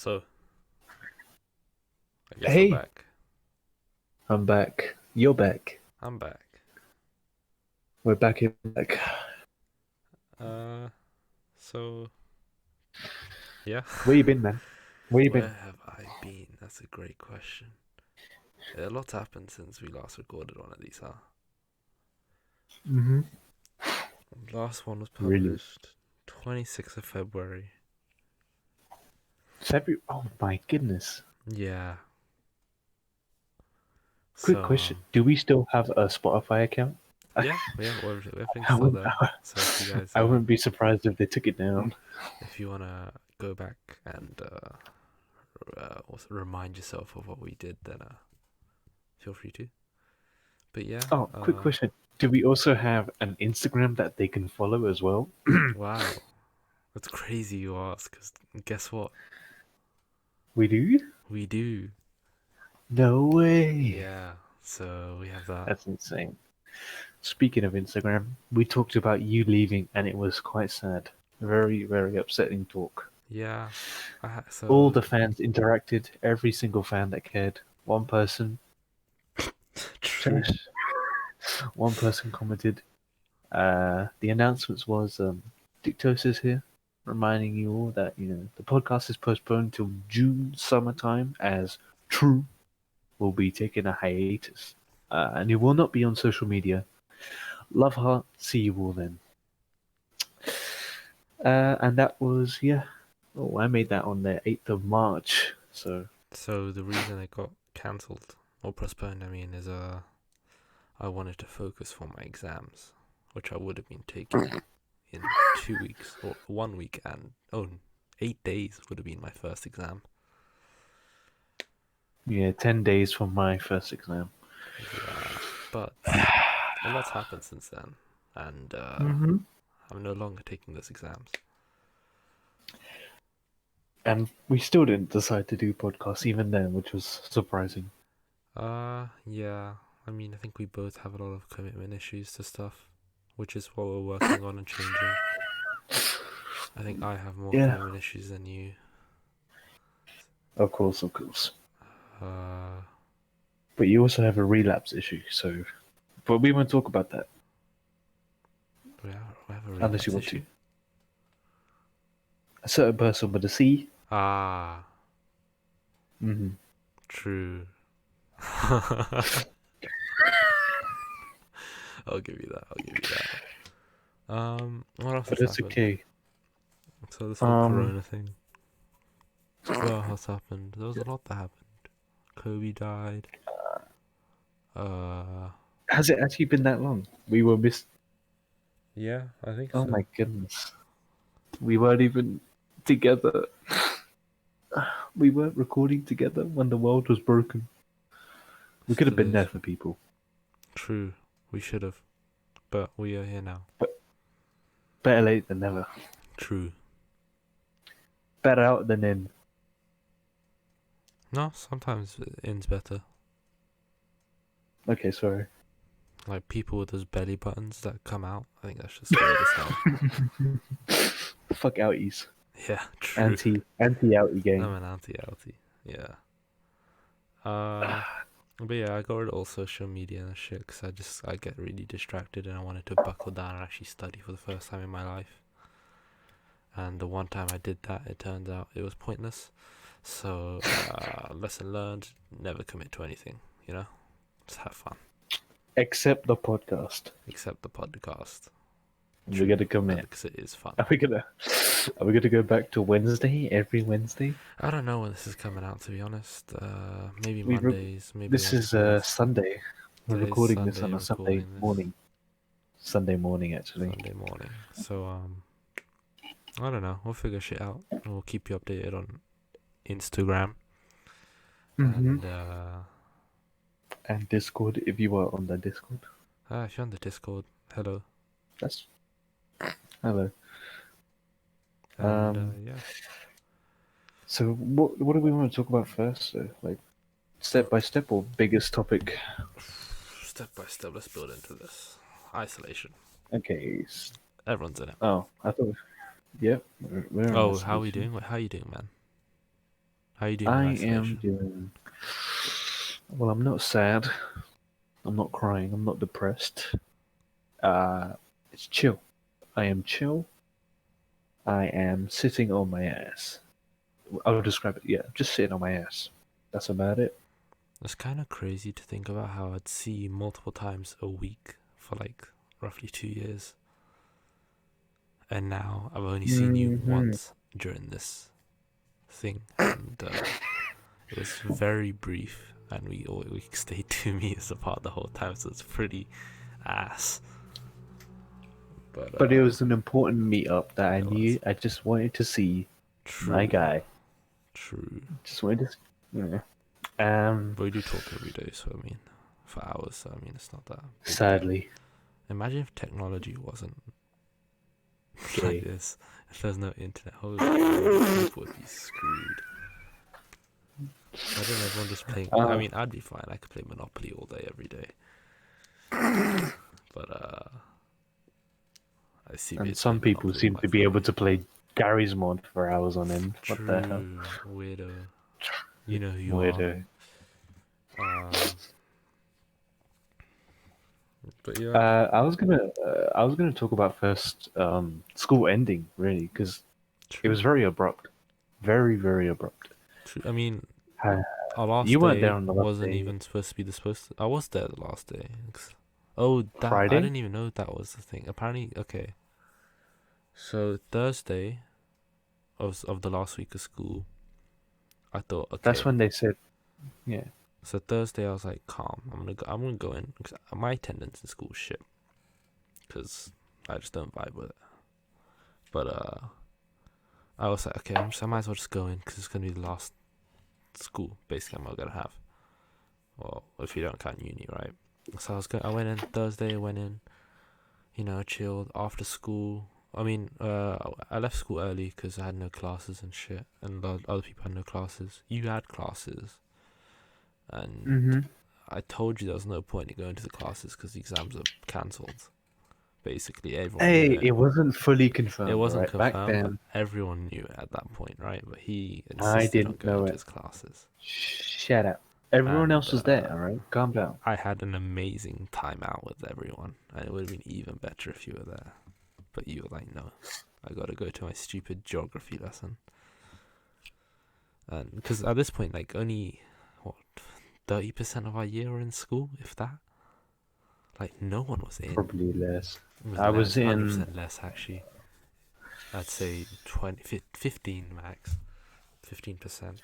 So, I guess we're Hey, back. I'm back. You're back. I'm back. We're back in back. Uh, so, yeah. Where you been, man? Where you been? Where have I been? That's a great question. A lot's happened since we last recorded one of these, huh? Mm-hmm. Last one was Really? published 26th of February. February? Oh my goodness. Yeah. Quick So, question. Do we still have a Spotify account? yeah, everything's I still wouldn't, there. So if you guys, I wouldn't be surprised if they took it down. if you wanna go back and also remind yourself of what we did, then feel free to. But yeah, Oh, quick question. Do we also have an Instagram that they can follow as well? wow. That's crazy you ask, because guess what? We do? We do. No way. Yeah, so we have that. That's insane. Speaking of Instagram, we talked about you leaving and it was quite sad. Very, very upsetting talk. Yeah, All so the fans interacted, every single fan that cared. One person, true. Josh, one person commented. The announcements was TruuTosis here, reminding you all that the podcast is postponed till June summertime as True will be taking a hiatus, and it will not be on social media. Love heart, see you all then. And that was yeah. Oh, I made that on the 8th of March. So So the reason it got cancelled or postponed, I mean, is I wanted to focus for my exams, which I would have been taking in 2 weeks or 1 week, and 8 days would have been my first exam. yeah, 10 days for my first exam. Yeah, but a lot's happened since then, and Mm-hmm. I'm no longer taking those exams. And we still didn't decide to do podcasts even then, which was surprising. Yeah. I mean, I think we both have a lot of commitment issues to stuff, which is what we're working on and changing. I think I have more Yeah, commitment issues than you. of course, of course. Uh, But you also have a relapse issue, so. But we won't talk about that we have a unless you relapse want to. issue. A certain person with a C. Ah, Mm-hmm. true. I'll give you that. I'll give you that. What else But has it's happened? okay. So this whole Um, Corona thing. What else happened? There was a lot that happened. Kobe died. Uh, has it actually been that long? We were missed. yeah, I think Oh so. my goodness. We weren't even together. We weren't recording together when the world was broken. We could have Still been there is for people. true. We should have, but we are here now. But better late than never. True. Better out than in. No, sometimes it ends better. Okay, sorry. Like people with those belly buttons that come out. I think that's just weird as hell. Fuck outies. Yeah, true. Anti outie I'm gang. an anti-outie. Yeah. Uh, but yeah, I got rid of all social media and shit because I get really distracted and I wanted to buckle down and actually study for the first time in my life. And the one time I did that, it turns out it was pointless. So, lesson learned: never commit to anything. You know, just have fun. Except the podcast. Except the podcast. We're True, gonna commit. because it is fun. Are we gonna are we gonna go back to Wednesday every Wednesday? I don't know when this is coming out, to be honest. Maybe We re- Mondays, maybe this is Wednesdays. Sunday. We're Today's recording this Sunday. on a I'm Sunday recording this morning. Sunday morning actually. Sunday morning. So I don't know. We'll figure shit out. And we'll keep you updated on Instagram Mm-hmm. and And Discord if you are on the Discord. if you're on the Discord, hello. That's hello. And Um yeah, so what do we want to talk about first? Like step by step or biggest topic? step by step, let's build into this. Isolation. Okay. Everyone's in it. Oh, I thought. Yep, we're in Oh, how are we isolation. doing? How are you doing, man? How are you doing in I am isolation? doing well. I'm not sad. I'm not crying. I'm not depressed. Uh, it's chill. I am chill. I am sitting on my ass. I would describe it. Yeah, just sitting on my ass. That's about it. It's kind of crazy to think about how I'd see you multiple times a week for like roughly 2 years, and now I've only seen you Hmm. once during this thing, and it was very brief, and we stayed 2 meters apart the whole time, so it's pretty ass. But But it was an important meetup that I it was knew. I just wanted to see my true, guy. true. Just wanted to. Yeah. But we do talk every day, so I mean, for hours. So I mean, it's not that big a deal. Sadly, Imagine if technology wasn't like gay. this. If there's no internet, holy moly, people would be screwed. Imagine everyone just playing. I Uh, mean, I'd be fine. I could play Monopoly all day, every day. But I see and kids play some people Monopoly on seem my to be phone. able to play Gary's mod for hours on end. What the hell? True, weirdo. You know who you are. Weirdo. Um, but yeah, I was gonna talk about first school ending really because it true, was very abrupt, very very abrupt. true. I mean, Uh, our last you weren't there day on the last wasn't day, even supposed to be the supposed. I was there the last day. Oh, that I Friday. didn't even know that was the thing. Apparently, okay. So Thursday of the last week of school, I thought, That's okay. when they said, yeah. So Thursday, I was like, calm. I'm gonna go in because my attendance in school is shit. Because I just don't vibe with it. But I was like, okay, I might as well just go in because it's gonna be the last school basically I'm gonna have. Well, if you don't count uni, right? So I went in Thursday. I went in, chilled after school. I mean, I left school early because I had no classes and shit, and other people had no classes. You had classes, and Mm-hmm. I told you there was no point in going to the classes because the exams are cancelled. Basically, everyone knew Hey, it. it wasn't fully It confirmed, all wasn't right? Back confirmed, but then, everyone knew it at that point, right? But he I insisted on didn't going know to it. his classes, Shut up. Everyone and else was there, all right? Calm down. I had an amazing time out with everyone, and it would have been even better if you were there. But you were like, no, I gotta go to my stupid geography lesson. And because at this point, like, only, what, 30% of our year were in school, if that? Like, no one was in. Probably less. It was I was less, in. 100% less, actually. I'd say 15 max. 15%.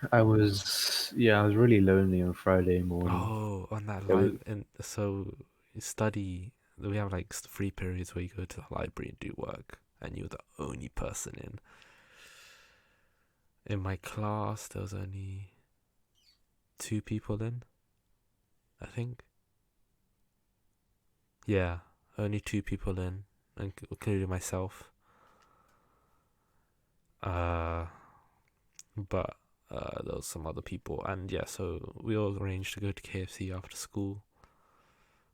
Yeah, I was really lonely on Friday morning. Oh, on that There was, live, and so you study. We have like 3 periods where you go to the library and do work, and you're the only person in. In my class, there was only 2 people in. I think. Yeah, only 2 people in, including myself. Uh, but there was some other people, and yeah, so we all arranged to go to KFC after school.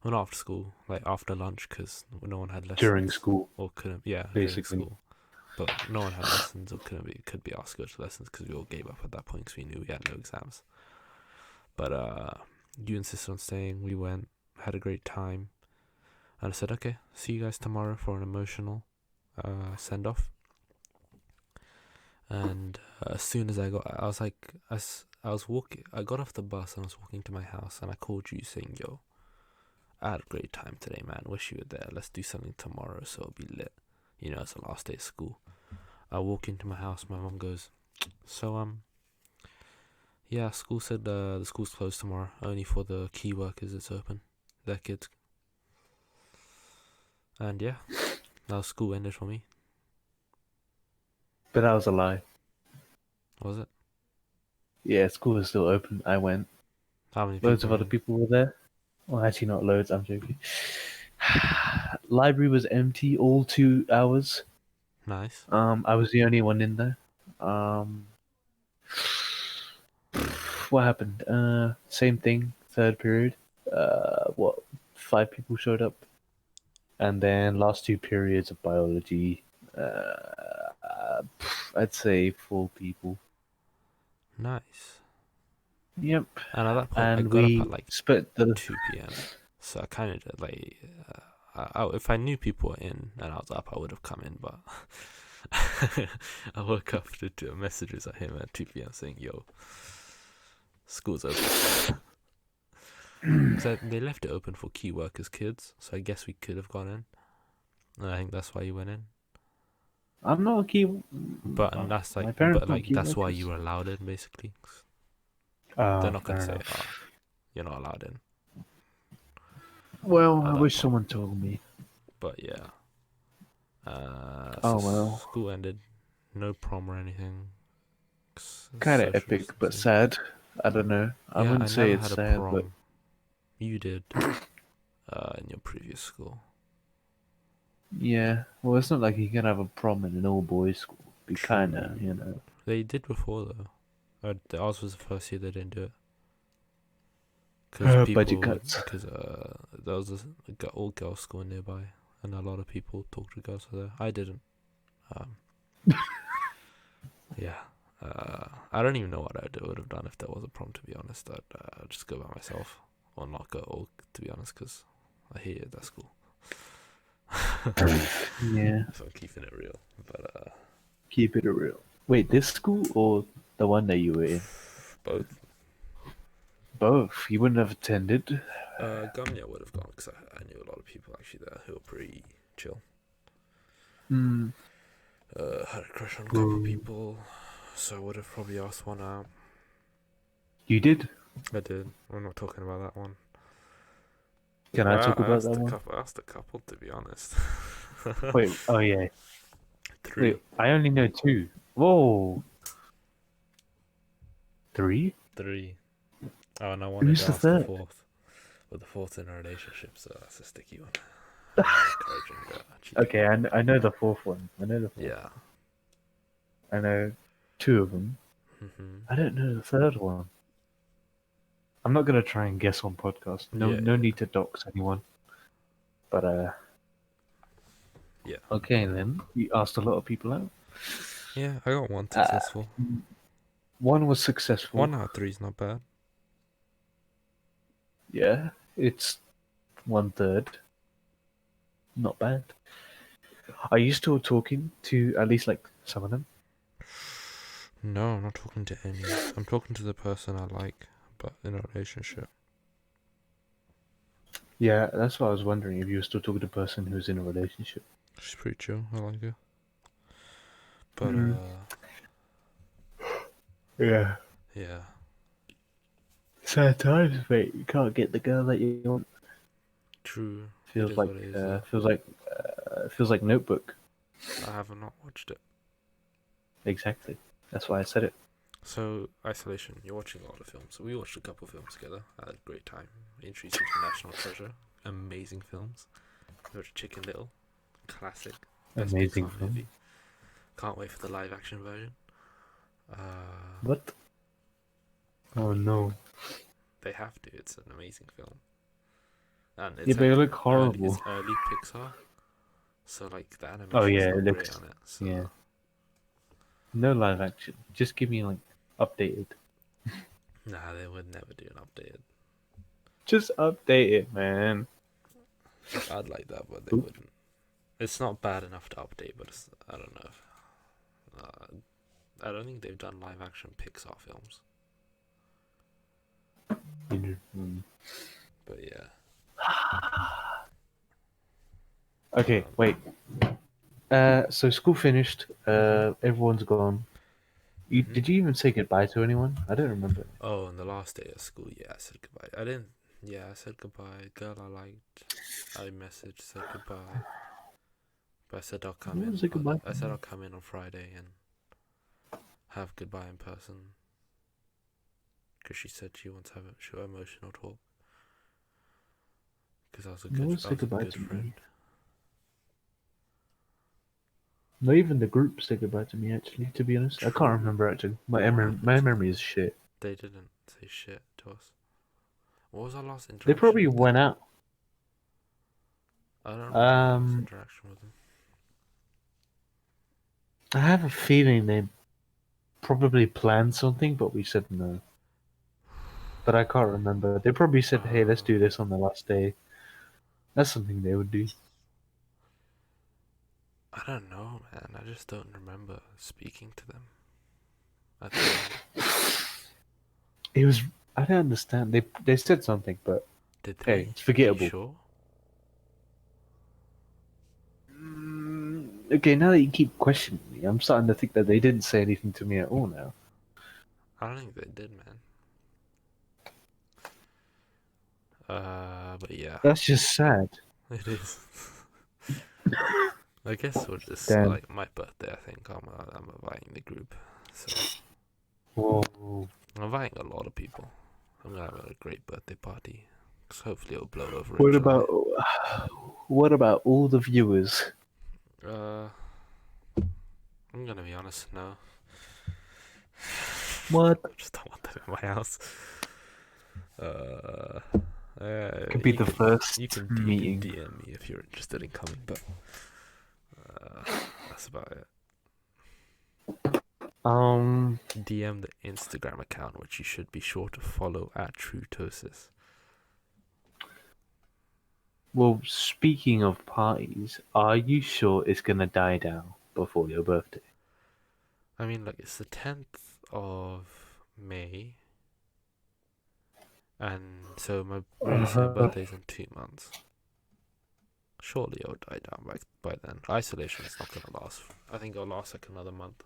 Well, not after school, like after lunch, because no one had during lessons school, or couldn't. Yeah, during basically. school, but no one had lessons or could be asked to go to lessons because we all gave up at that point because we knew we had no exams. But you insisted on staying. We went, had a great time, and I said, okay, see you guys tomorrow for an emotional send off. And as soon as I was like, I was walking, I got off the bus and I was walking to my house, and I called you saying, yo, I had a great time today, man. Wish you were there. Let's do something tomorrow so it'll be lit. It's the last day of school. I walk into my house. My mom goes, so yeah, school said the school's closed tomorrow. Only for the key workers it's open. Their kids. And yeah, now school ended for me. But that was a lie. Was it? Yeah, school is still open. I went. How many Loads people of were other in? people were there. Well, actually, not loads. I'm joking. Library was empty all 2 hours. Nice. I was the only one in there. Um, what happened? Same thing. Third period. What? 5 people showed up, and then last 2 periods of biology. I'd say 4 people. Nice. Yep. And at that point, I And got up we at like spent the 2 p.m. So I kind of like, if I knew people were in and I was up, I would have come in. But I woke up to two messages at him at 2 p.m. saying, "Yo, school's open." So they left it open for key workers' kids. So I guess we could have gone in. And I think that's why you went in. I'm not a key. But and that's My like, parents but weren't like key that's why workers. you were allowed in, basically. They're Oh, not gonna fair say, enough. "Oh, you're not allowed in" Well, I at that wish point. someone told me. But yeah. So Oh well. school ended. No prom or anything. Kind of Social epic, but distancing. sad. I don't know. I Yeah, I wouldn't say never it's had a sad, but prom. You did. In your previous school. yeah. Well, it's not like you can have a prom in an all-boys school. Be kind of, True. you know. They did before though. Ours was the first year they didn't do it. Because Budget people would, cuts. because there was a all girls school nearby, and a lot of people talked to girls there. I didn't. Um, yeah. I don't even know what I would have done if there was a prom. To be honest, I'd just go by myself or not go all. To be honest, because I hated that school. Yeah. If I'm keeping it real, but Keep it real. Wait, this school or the one that you were in? both. Both. You wouldn't have attended. Gumya would have gone because I knew a lot of people actually there who were pretty chill. Hmm. Had a crush on a couple of Bro. people, so I would have probably asked one out. You did? I did. We're not talking about that one. Can I Well, talk about that one? I asked a couple to be honest. Wait. Oh yeah. Three, Wait. I only know two. Whoa. Three? three. Oh, and I wanted Who's to the ask the third? fourth, but the fourth's in a relationship, so that's a sticky one. I'm not encouraging cheating. Okay, I know the fourth one. I know the fourth. Yeah. I know two of them. Mhm. I don't know the third one. I'm not gonna try and guess on podcast. No, Yeah, no yeah, need to dox anyone. But yeah. okay then. You asked a lot of people out. Yeah, I got one Uh, successful. one was successful. 1 out of 3 is not bad. Yeah, it's 1/3. Not bad. Are you still talking to at least like some of them? No, I'm not talking to any. I'm talking to the person I like, but in a relationship. Yeah, that's what I was wondering if you were still talking to a person who's in a relationship. She's pretty chill. I like her. But Mm. Yeah. yeah. Sad times, mate. You can't get the girl that you want. True. It Feels is like what it is, though. feels like Notebook. I have not watched it. Exactly. That's why I said it. So, Isolation, you're watching a lot of films. We watched a couple of films together. I had a great time. Introduced you to National Treasure. Amazing films. We watched Chicken Little. Classic. Best Amazing Pixar film. movie. Can't wait for the live action version. What? Oh no. They have to. It's an amazing film. And Yeah, it's but like it look horrible. it's early Pixar. So like the Oh animation's yeah, not it great looks. on it. So Yeah. No live action. Just give me like updated. nah, they would never do an updated. Just update it, man. I'd like that, but they Oop. wouldn't. It's not bad enough to update, but I don't know. I don't think they've done live action Pixar films. Mm. But yeah. Okay, wait. So school finished. Everyone's gone. Mhm. Did you even say goodbye to anyone? I don't remember. Oh, on the last day of school, yeah, I said goodbye. I didn't. Yeah, I said goodbye. Girl I liked. I messaged, said goodbye. But I said I'll come No one in. said goodbye. I said I'll come in on Friday and have goodbye in person. Because she said she wants to have a emotional talk. Because I was a No good, one I said was a goodbye good to friend. me. Not even the group said goodbye to me. Actually, to be honest, I True. can't remember. Actually, my What my happened? memory is shit. They didn't say shit to us. What was our last They interaction probably with them? went out. I don't remember our last interaction with them. I have a feeling they probably planned something, but we said no. But I can't remember. They probably said, "Hey, let's do this on the last day." That's something they would do. I don't know, man. I just don't remember speaking to them at the end. It was. I don't understand. They said something, but Did hey, they? it's Are you forgettable. sure? Okay, now that you keep questioning me, I'm starting to think that they didn't say anything to me at all now. I don't think they did, man. But yeah, That's just sad. it is. I guess we'll just Damn. like my birthday. I think I'm inviting the group, so Whoa. I'm inviting a lot of people. I'm gonna have a great birthday party. 'Cause hopefully it'll blow over in What July. about what about all the viewers? Uh, I'm gonna be honest. No, What? I just don't want them in my house. Uh, Could be you the can first you can meeting. DM me if you're interested in coming, but uh, that's about it. DM the Instagram account, which you should be sure to follow at TruuTosis. Well, speaking of parties, are you sure it's gonna die down before your birthday? I mean, like it's the 10th of May, and so my really say my birthday's in 2 months. Surely it'll die down by then. Isolation is not gonna last. I think it'll last like another month.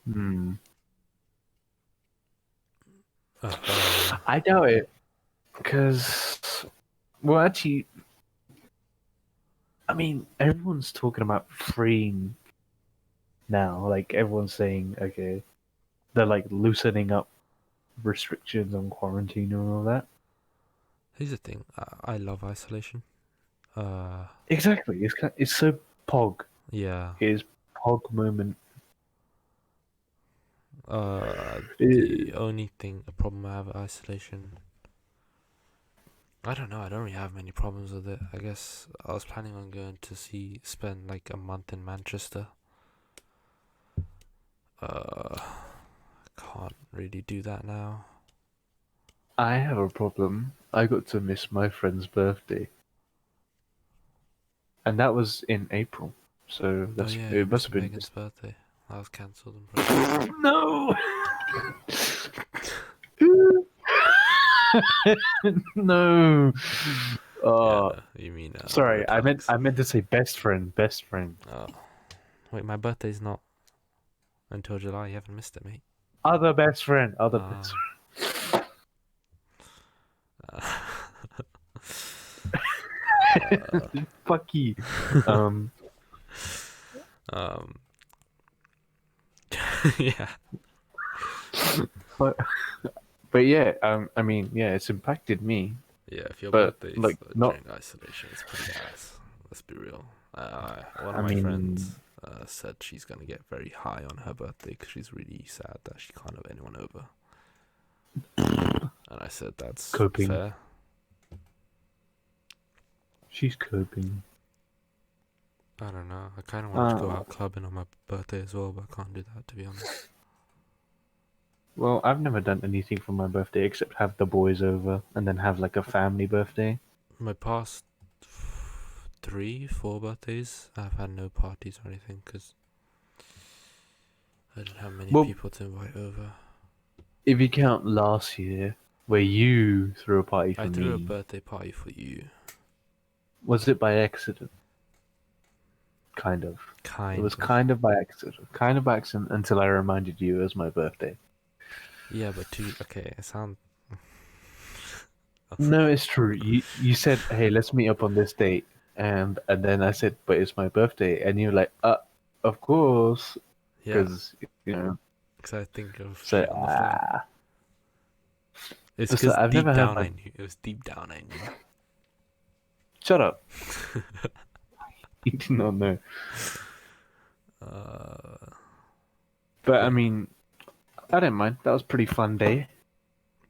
Hmm. Uh, I doubt it, because well, actually, I mean, everyone's talking about freeing now. Like everyone's saying, okay, they're like loosening up restrictions on quarantine and all that. here's the thing. I love isolation. Exactly. It's so pog. Yeah. It is pog moment. The only thing, a problem I have with isolation. I don't know. I don't really have many problems with it. I guess I was planning on going to spend like a month in Manchester. Can't really do that now. I have a problem. I got to miss my friend's birthday, and that was in April. So Oh yeah, you it must missed have been Megan's birthday. That was cancelled, I'm pretty sure. no. No. Yeah, Uh, no, you mean sorry. with hugs. I meant to say best friend. Best friend. Oh, wait, my birthday's not until July. You haven't missed it, mate. Other best friend. Other best. Uh, Fuck you. um, yeah. But yeah. I mean, yeah. It's impacted me. Yeah, if your But birthday's like not. during isolation, it's pretty ass. Let's be real. One of I my mean, friends said she's gonna get very high on her birthday because she's really sad that she can't have anyone over. And I said that's coping. fair. She's coping. I don't know. I kind of wanted to go out clubbing on my birthday as well, but I can't do that to be honest. Well, I've never done anything for my birthday except have the boys over and then have like a family birthday. My past 4 birthdays, I've had no parties or anything because I didn't have many people to invite over. If you count last year, where you threw a party for me. I threw a birthday party for you. Was it by accident? Kind of. It was kind of by accident. Kind of by accident until I reminded you it was my birthday. Yeah, but okay, it sounds. No, it's true. You said, "Hey, let's meet up on this date," and then I said, "But it's my birthday," and you're like, of course," Yeah, because you know. because I think of So shit on the fly. It's so because I've deep never down had I knew. It was deep down I knew. Shut up. You did not know. But I mean, I didn't mind. That was a pretty fun day.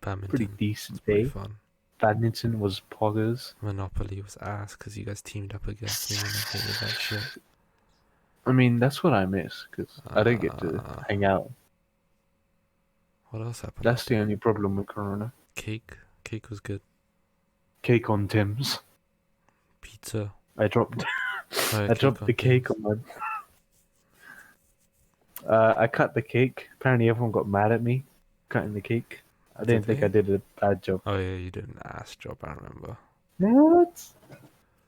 Badminton. Pretty decent Pretty day. fun. Badminton was poggers. Monopoly was ass because you guys teamed up against me and I hated that shit. I mean, that's what I miss because I don't get to Uh, hang out. what else happened That's that the day? only problem with Corona. Cake. Cake was good. Cake on Tim's. Pizza. I dropped. Oh, yeah, I cake dropped the on cake Tim's. on my. I cut the cake. Apparently, everyone got mad at me cutting the cake. I Did didn't think I they? did a bad job. Oh yeah, you did an ass job. I remember. What?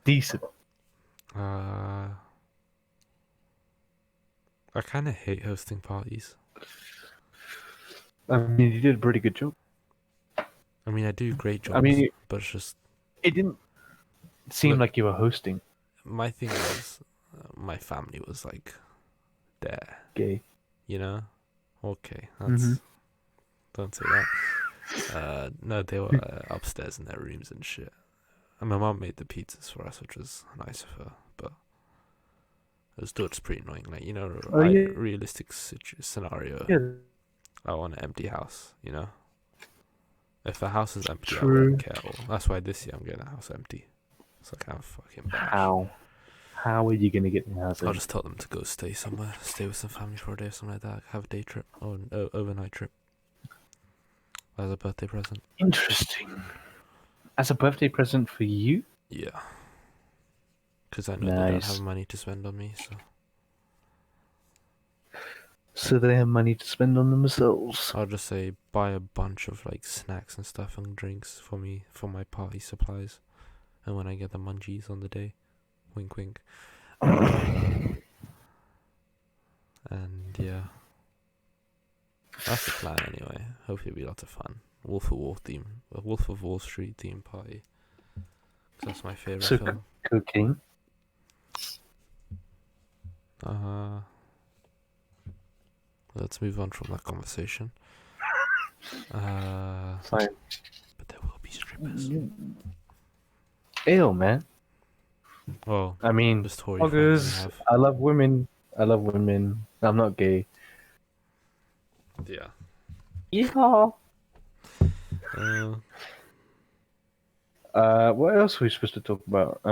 Decent. Uh, I kind of hate hosting parties. I mean, you did a pretty good job. I mean, I do great I jobs, mean, but it's just it didn't seem look. like you were hosting. My thing was, my family was like there. Gay. You know. Okay, Mm-hmm. that's don't say that. No, they were upstairs in their rooms and shit. And my mum made the pizzas for us, which was nice of her. But it was still just pretty annoying. Like, you know, Oh yeah. realistic scenario. Yeah. I want an empty house. You know, if the house is empty, I wouldn't True. care. Well, that's why this year I'm getting the house empty. So I can't fucking bash. How? How are you gonna get the house I'll empty? just tell them to go stay somewhere, stay with some family for a day or something like that. Have a day trip or an overnight trip as a birthday present. Interesting. As a birthday present for you? Yeah, because I know they don't have Nice. money to spend on me. So So they have money to spend on themselves. I'll just say buy a bunch of like snacks and stuff and drinks for me for my party supplies, and when I get the munchies on the day, wink wink. And yeah, that's the plan anyway. Hopefully it'll be lots of fun. Wolf of Wall theme, a Wolf of Wall Street theme party. 'Cause that's my favorite So film. cooking. Uh, let's move on from that conversation. Fine. But there will be strippers. Ew, man. Well, I mean, just Tory friends we poggers. have. I love women. I love women. I'm not gay. Yeah. Yeehaw. Uh, What else are we supposed to talk about?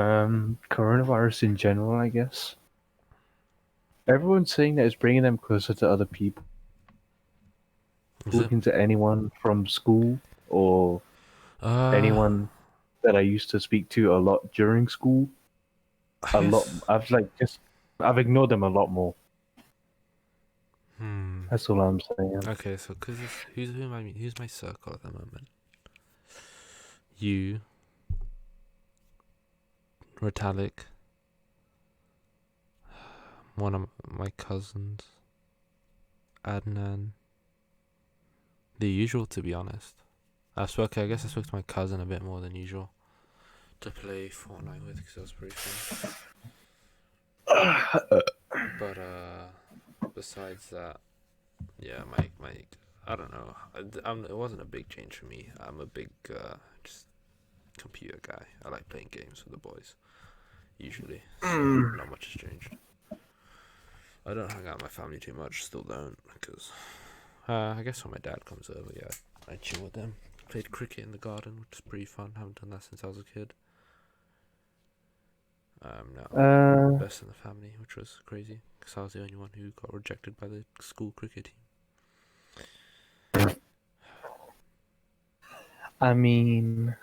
Coronavirus in general, I guess. Everyone's saying that it's bringing them closer to other people. is it? Talking to anyone from school or Uh, anyone that I used to speak to a lot during school. I A lot. guess. I've ignored them a lot more. Hmm. That's all I'm saying. Okay, so who's my circle at the moment? You, Retallic, one of my cousins, Adnan. The usual, to be honest. I guess I spoke to my cousin a bit more than usual to play Fortnite with because that was pretty fun. But besides that, yeah, my I don't know. It wasn't a big change for me. I'm a big just computer guy. I like playing games with the boys usually, so not much has changed. I don't hang out with my family too much. Still don't because I guess when my dad comes over, yeah, I chill with them. Played cricket in the garden, which is pretty fun. Haven't done that since I was a kid. No, Uh, best in the family, which was crazy because I was the only one who got rejected by the school cricket team. I mean,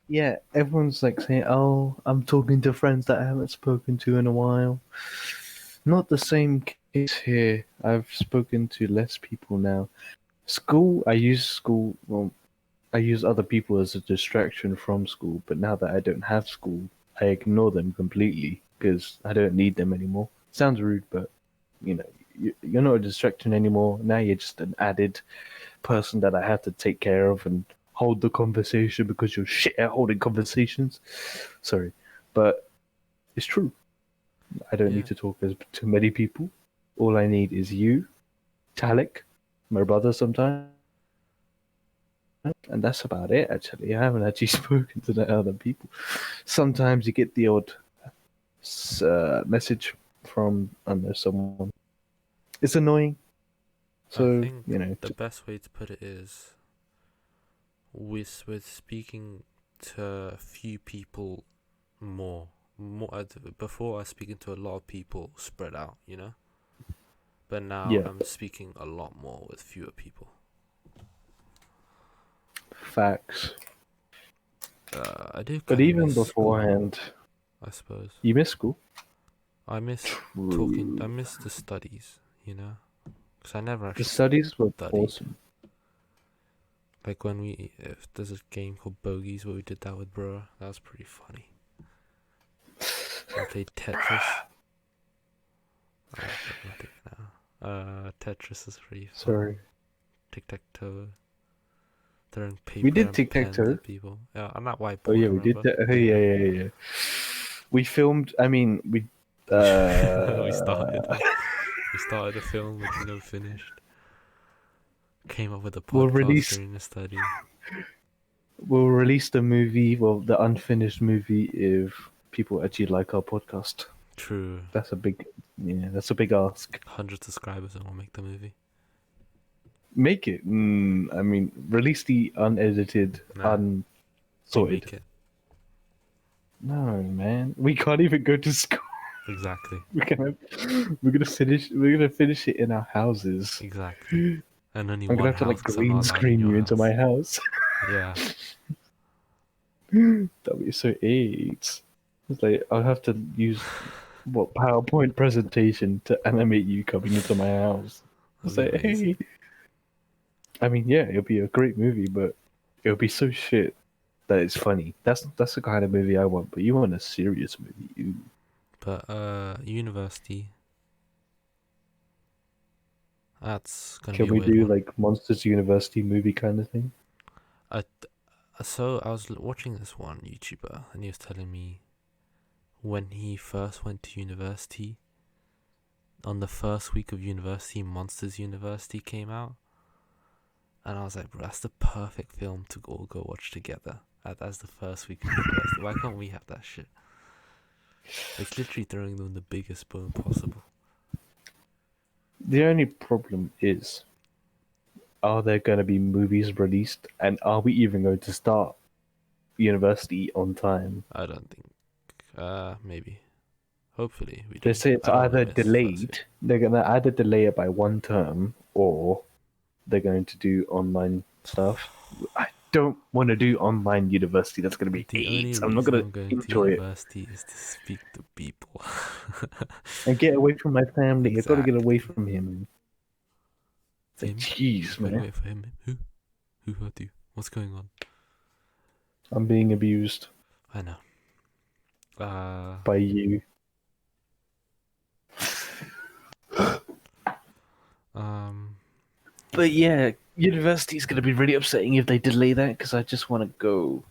yeah, everyone's like saying, "Oh, I'm talking to friends that I haven't spoken to in a while." Not the same case here. I've spoken to less people now. School. Well, I use other people as a distraction from school. But now that I don't have school, I ignore them completely because I don't need them anymore. Sounds rude, but you know, you're not a distraction anymore. Now you're just an added person that I have to take care of and hold the conversation because you're shit at holding conversations. Sorry, but it's true. I don't Yeah, need to talk to many people. All I need is you, Talik, my brother sometimes, and that's about it. Actually, I haven't actually spoken to the other people. Sometimes you get the odd message from I don't know someone. It's annoying. I So think the best way to put it is with speaking to a few people more before I was speaking to a lot of people spread out, you know. But now Yeah, I'm speaking a lot more with fewer people. facts. I do But kind of even miss school, beforehand, I suppose. you miss school. I miss talking. I True. miss the studies, you know, because I never The actually studies were studied. awesome. Like if there's a game called Bogies where we did that with bro, that was pretty funny. We played Tetris. Oh, problematic now. Tetris is pretty fun. Sorry. Tic-tac-toe. Throwing We paper did and pens tic-tac-toe. at people. Yeah, on that Oh whiteboard, yeah, we did remember? that. Oh, yeah, yeah, yeah. We filmed. I mean, we. We started it. We started a film which we never finished. Came up with a We'll podcast release. during the study. We'll release the movie. Well, the unfinished movie if people actually like our podcast. True. That's a big. Yeah, that's a big ask. 100 subscribers and we'll make the movie. Make it. I mean, release the unedited, Nah, we unsorted. make it. No, man, we can't even go to school. Exactly. We're gonna finish it in our houses. Exactly. And only I'm gonna one have to like house because I'm green not allowed in screen your you into house. my house. Yeah. That'll be so AIDS. It's like I'll have to use what PowerPoint presentation to animate you coming into my house. It's That'd like, be amazing. hey. I mean, yeah, it'll be a great movie, but it'll be so shit that it's funny. That's the kind of movie I want. But you want a serious movie? Ooh. But university. That's gonna Can be a we weird do one. like Monsters University movie kind of thing? So I was watching this one YouTuber and he was telling me when he first went to university, on the first week of university, Monsters University came out. And I was like, bro, that's the perfect film to all go watch together. As the first week of university. Why can't we have that shit? It's literally throwing them the biggest bone possible. The only problem is, are there going to be movies released, and are we even going to start university on time? I don't think. Maybe. Hopefully we They do. say it's I don't want to either miss first delayed. year. They're going to either delay it by one term, or they're going to do online stuff. I don't want to do online university. That's going to be The only AIDS. I'm not reason going to I'm going to enjoy it. university is to speak to people. And get away from my family. I've got to get away Exactly. from him. It's like, Him? jeez, Wait, man. wait for him. Who? Who hurt you? What's going on? I'm being abused I know. by you. Um, But yeah, university is going to be really upsetting if they delay that because I just want to go.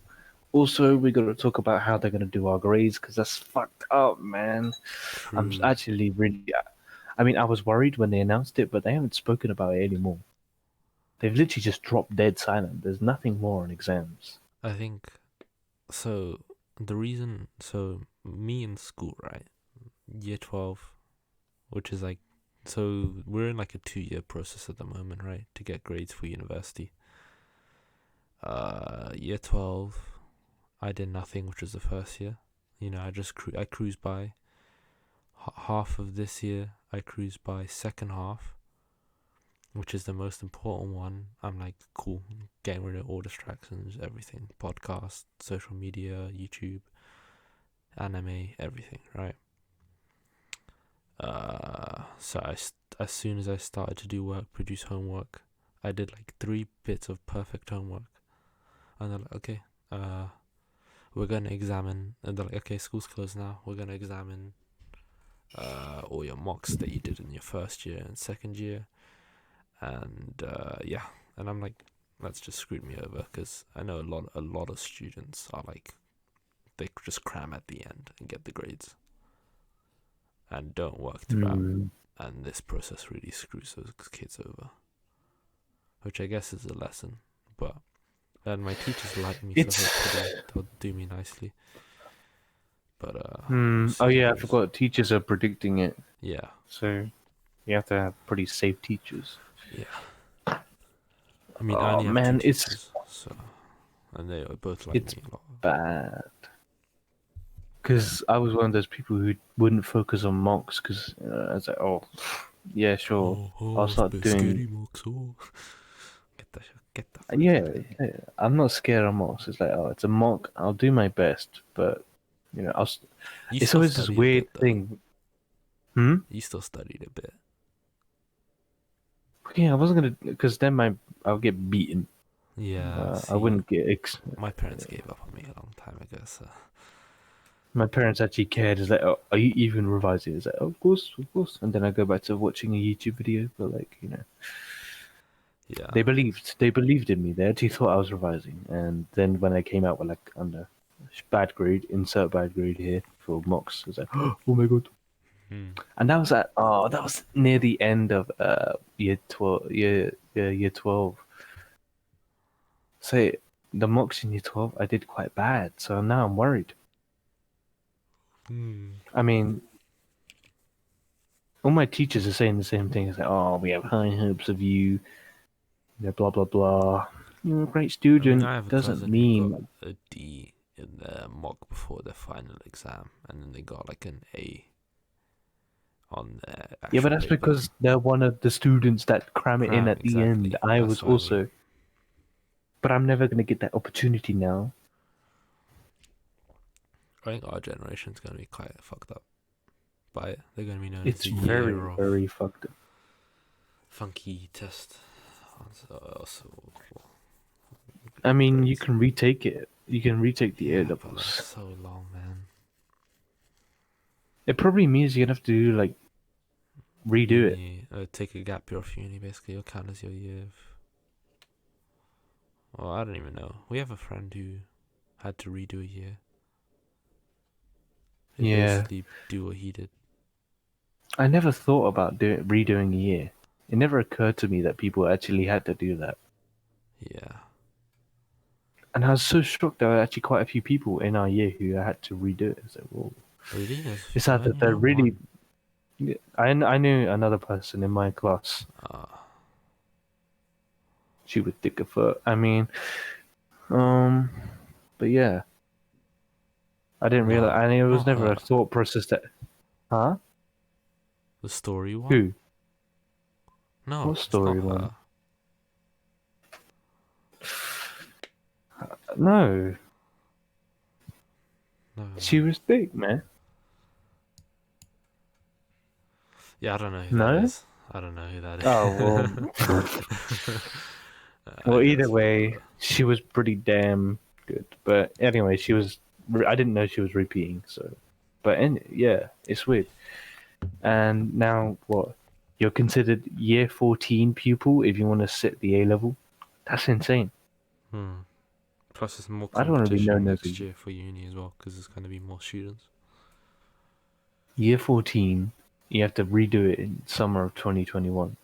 Also, we got to talk about how they're going to do our grades because that's fucked up, man. I'm true. actually really. I mean, I was worried when they announced it, but they haven't spoken about it anymore. They've literally just dropped dead silent. There's nothing more on exams. I think so. The reason, so me in school, right? Year 12, which is like, so we're in like a 2-year process at the moment, right? To get grades for university. Year 12, I did nothing, which was the first year. You know, I cruised by. Half of this year, I cruised by. Second half, which is the most important one, I'm like, cool, getting rid of all distractions, everything, podcast, social media, YouTube, anime, everything, right? As soon as I started to do work, produce homework, I did like 3 bits of perfect homework, and they're like, okay, we're gonna examine, and they're like, okay, school's closed now, we're gonna examine all your mocks that you did in your first year and second year, and yeah, and I'm like, that's just screwed me over because I know a lot of students are like, they just cram at the end and get the grades and don't work throughout, and this process really screws those kids over, which I guess is a lesson. But and my teachers like me, so hopefully they'll do me nicely. But we'll see Oh how yeah, it I goes. forgot. Teachers are predicting it, Yeah, so you have to have pretty safe teachers. yeah. I mean, I Oh only have 2 man, teachers, so, and they both like it's me a lot. bad. Because I was one of those people who wouldn't focus on mocks because I was like, oh, yeah, sure, I'll It's a start bit doing. scary, Mox. Oh, get that Yeah, freaking thing. yeah, I'm not scared of mocks. It's like, oh, it's a mock. I'll do my best, but You it's still always this studied a weird bit though. thing. Hmm. You still studied a bit. Yeah, I wasn't gonna because then I'll get beaten. Yeah. I See, wouldn't get. my parents gave up on me a long time ago. So My parents actually cared. It's like, oh, are you even revising? It's like, oh, of course, of course. And then I go back to watching a YouTube video. But like, yeah. they believed in me. They actually thought I was revising. And then when I came out with like under bad grade, insert bad grade here for mocks, I was like, oh my god. Hmm. And that was near the end of year 12, year 12. So the mocks in year 12, I did quite bad. So now I'm worried. Hmm. I mean, all my teachers are saying the same thing. It's like, oh, we have high hopes of you. Blah blah blah. You're a great I mean, student I have a doesn't cousin who got mean. a D in their mock before their final exam, and then they got like an A on their Yeah, but actual that's paper. because they're one of the students that cram it in Cram, at the end. exactly. I That's was what I mean. also, but I'm never gonna get that opportunity now. I think our generation's gonna be quite fucked up by it. They're gonna be known as It's the very year of very fucked up. funky test. Also, I mean, you grades. can retake it. You can retake the A Yeah, but that's levels. so long, man. It probably means you're gonna have to do like redo it. Uni, take a gap year off uni. Basically, you'll count as your year. Well, I don't even know. We have a friend who had to redo a year. They Yeah, basically do what he did. I never thought about redoing a year. It never occurred to me that people actually had to do that. Yeah. And I was so shocked there were actually quite a few people in our year who had to redo it. So, well, Really? it's I've sad that only they're known really. one. I knew another person in my class. Uh, She was thick of foot. I mean, um, but yeah, I didn't realize. no, I mean, it was not never a her. thought process that. Huh? The story one? Who? No, What it's not story one? her. No, No, she was thick, man. yeah, I don't know who that No. is. I don't know who that Oh well. is. I Well, never either spoke to way, her. she was pretty damn good. But anyway, she was. I didn't know she was repeating. So, but yeah, it's weird. And now what? You're considered year 14 pupil if you want to sit the A level. That's insane. Hmm. Plus, there's more I don't want to be competition known as a next year for uni as well, because there's going to be more students. year 14. You have to redo it in summer of 2021.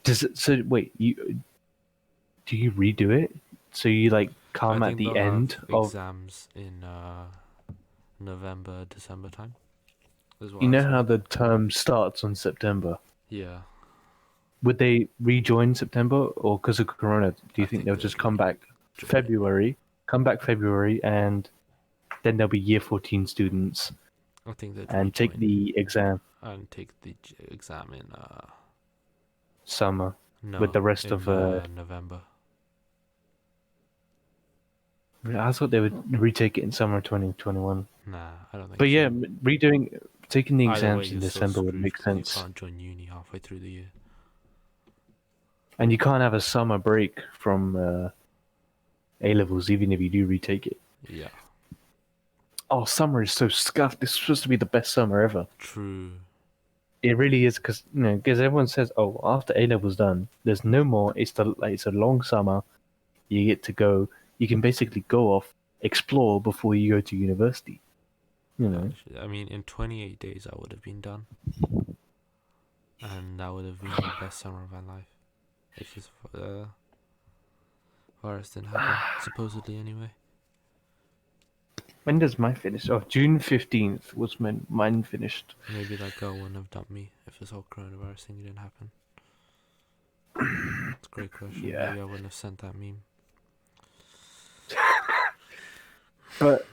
Does it? So wait, do you redo it? So you like I come at think the they'll have end of. exams in November, December time, is what You I was know how told. the term starts on September. Yeah, Would they rejoin September, or because of Corona, do I you think think they'll they'll just come back rejoin it. February? Come back February, and then there'll be year 14 students I think they'd and take rejoin the exam and take the exam in summer with no, the rest in of. November. I thought they would retake it in summer 2021. Nah, I don't But think yeah, so. taking the Either way, exams in you're still December would screwed make because you sense. can't join uni halfway through the year. And you can't have a summer break from A levels, even if you do retake it. Yeah, Oh, summer is so scuffed. This is supposed to be the best summer ever. true. It really is because because everyone says, "Oh, after A levels done, there's no more. It's a long summer. You get to go. You can basically go off, explore before you go to university. You know. I mean, in 28 days, I would have been done, and that would have been the best summer of my life. If this virus didn't happen, supposedly anyway. When does mine finish? Oh, June 15th was when mine finished. Maybe that girl wouldn't have dumped me if this whole coronavirus thing didn't happen. It's a great question. Yeah, Maybe I wouldn't have sent that meme. but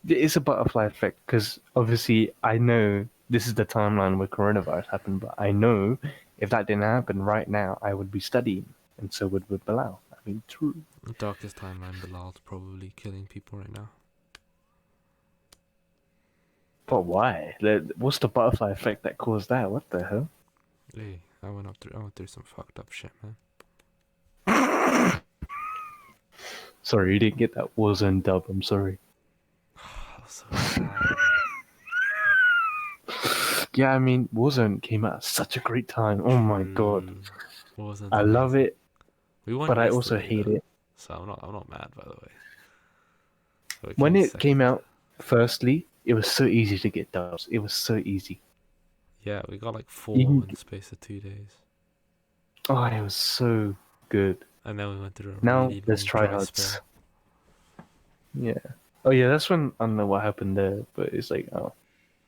It's a butterfly effect because obviously I know this is the timeline where coronavirus happened, but I know if that didn't happen right now, I would be studying, and so would Bilal. I mean, true. The darkest timeline, Bilal's probably killing people right now. But why? What's the butterfly effect that caused that? What the hell? Hey, I went through some fucked up shit, man. Sorry, you didn't get that Warzone dub. I'm sorry. That was so sad. Yeah, I mean, Warzone came out at such a great time. Oh my god, True. Wasn't I love amazing. it, We won but I also yesterday hate though, it. so I'm not mad by the way. We When came it came second. out, firstly, it was so easy to get dubs. It was so easy. Yeah, we got like You 4 can, in the space of 2 days, oh, it was so good. and then we went through a Now really there's long dry tryhards. spell. Yeah. Oh yeah, that's when I don't know what happened there, but it's like oh.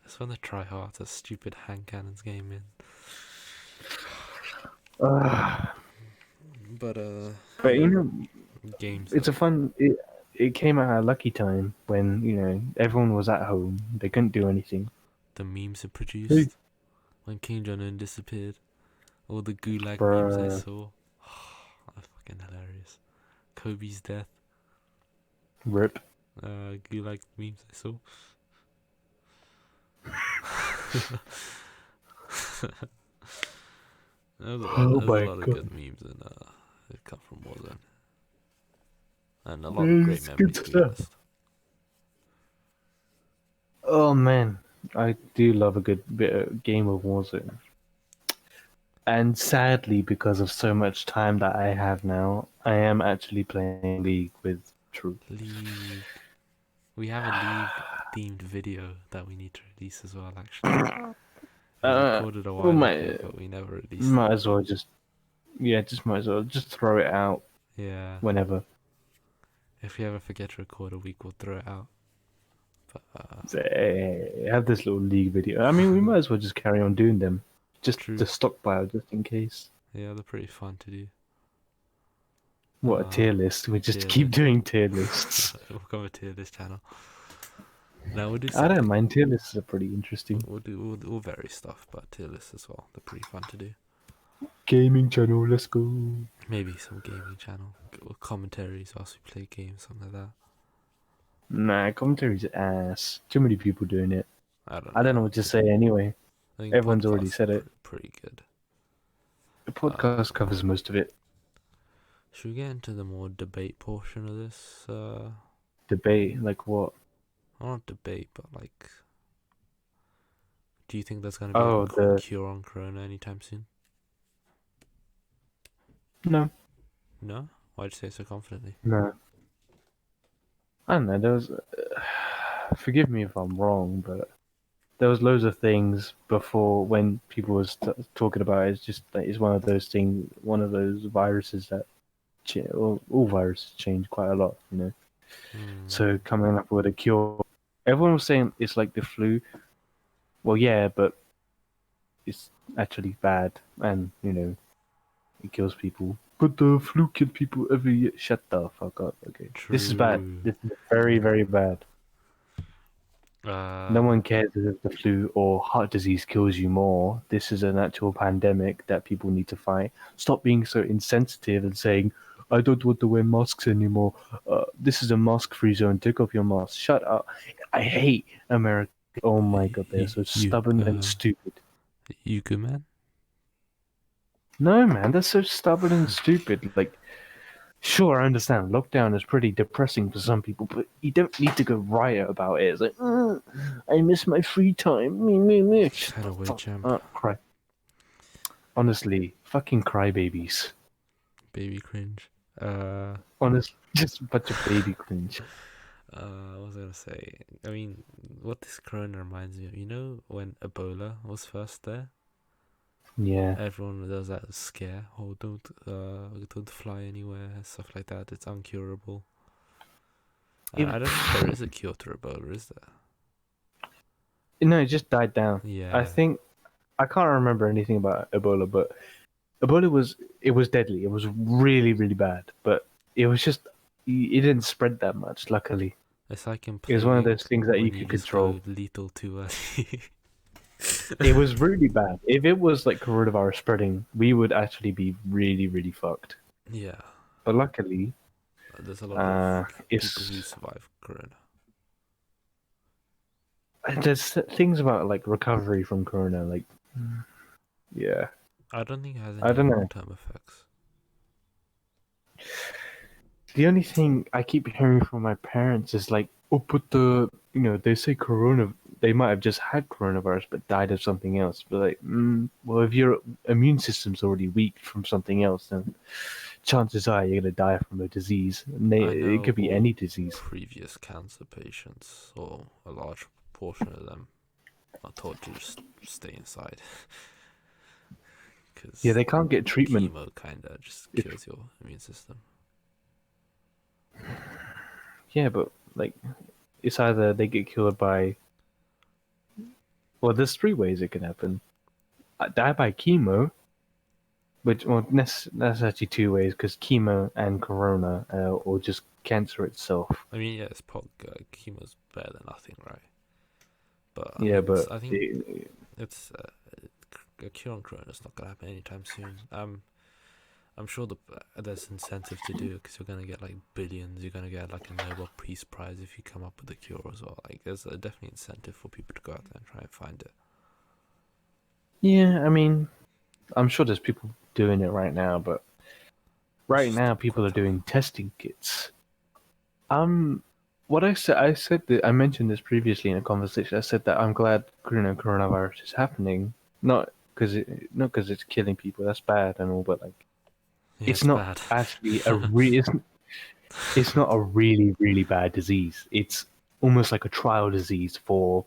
That's when the tryhards, a stupid hand cannons came in. Uh, But but you yeah, know, games it's a though. fun. It came at a lucky time when everyone was at home. They couldn't do anything. The memes it Hey, produced when King Jong Un disappeared. All the gulag memes I bruh, saw. That's fucking hilarious. Kobe's death. rip. Gulag memes I saw. Oh There's a my lot of god, good memes and that come from Warzone, and a lot of great it's good memories to be stuff. honest. Oh man, I do love a good bit of game of Warzone. And sadly, because of so much time that I have now, I am actually playing League with True. League. We have a League themed video that we need to release as well. Actually, it was recorded a We while ago, might but we never released it. might as well just yeah, just might as well just throw it out Yeah. whenever. If we ever forget to record a week, we'll throw it out. But Say, have this little League video. I mean, we might as well just carry on doing them, just true. to stockpile, just in case. Yeah, they're pretty fun to do. What a tier list! We just Tier keep list. doing tier lists. We'll come a tier list channel. Now we'll do I don't something. mind tier lists are pretty interesting. We'll vary stuff, but tier lists as well. They're pretty fun to do. Gaming channel, let's go. Maybe some gaming channel or commentaries whilst we play games, something like that. Nah, commentary's ass. Too many people doing it. I don't I don't know. know what to say anyway. I think Everyone's already podcasts are said it. pretty good. The podcast covers most of it. Should we get into the more debate portion of this? Debate, like what? Not debate, but like, do you think there's gonna be Oh, a the cure on Corona anytime soon? no, No. Why'd you say so confidently? no. I don't know. There was. Forgive me if I'm wrong, but there was loads of things before when people was talking about it. It's just that it's one of those things, one of those viruses that all viruses change quite a lot, you know. So coming up with a cure, everyone was saying it's like the flu. Well, yeah, but it's actually bad, and it kills people. But the flu killed people every year. Shut the fuck up. Okay, this is bad. True. This is very, very bad. No Uh, one cares if the flu or heart disease kills you more. This is an actual pandemic that people need to fight. Stop being so insensitive and saying, I don't want to wear masks anymore. This is a mask-free zone. Take off your mask. Shut up. I hate America. Oh my god, they're so stubborn and stupid. you good man? No, man, they're so stubborn and stupid. Like, sure, I understand. Lockdown is pretty depressing for some people, but you don't need to go riot about it. It's like, I miss my free time. Me. Shut Had the a way, fuck champ. up. Cry. Honestly, fucking crybabies. Baby cringe. Honestly, just a bunch of baby cringe. What was I gonna say? I mean, what this corona reminds me of, you know, when Ebola was first there, Yeah. everyone there was that scare. Oh, don't fly anywhere, stuff like that. It's uncurable. And I don't think there is a cure to Ebola, is there? No, it just died down. I Yeah. think I can't remember anything about Ebola, but Ebola was deadly. It was really, really bad, but it was just it didn't spread that much, luckily. It's like in It was one of plague those things that you when you could just control. go lethal too early. It was really bad. If it was like coronavirus spreading, we would actually be really, really fucked. Yeah, But luckily, there's a lot of people who it's survive Corona. there's things about like recovery from corona. Like, yeah, I don't think it has I any don't know. long-term effects. The only thing I keep hearing from my parents is like, oh, but they say corona, they might have just had coronavirus but died of something else. But like, well, if your immune system's already weak from something else, then chances are you're gonna die from a disease. And I it know could be all any disease. previous cancer patients, or a large portion of them, are told to just stay inside Yeah, because they can't get treatment. chemo kind of just If kills your immune system. yeah, but like, it's either they get killed by. Well, there's three ways it can happen: die by chemo, which well, that's actually two ways because chemo and corona, or just cancer itself. I mean, yeah, it's chemo's better than nothing, right? But I Yeah, mean, but I think it's a cure on Corona is not gonna happen anytime soon. I'm sure there's incentive to do it because you're gonna get like billions. You're gonna get like a Nobel Peace Prize if you come up with a cure as well. Like, there's a definitely incentive for people to go out there and try and find it. yeah, I mean, I'm sure there's people doing it right now, but It's right just now not people are quick enough. doing testing kits. What I said that I mentioned this previously in a conversation. I said that I'm glad coronavirus is happening, not because it's killing people. That's bad and all, but like Yeah, it's it's not bad. actually it's not a really really bad disease. It's almost like a trial disease for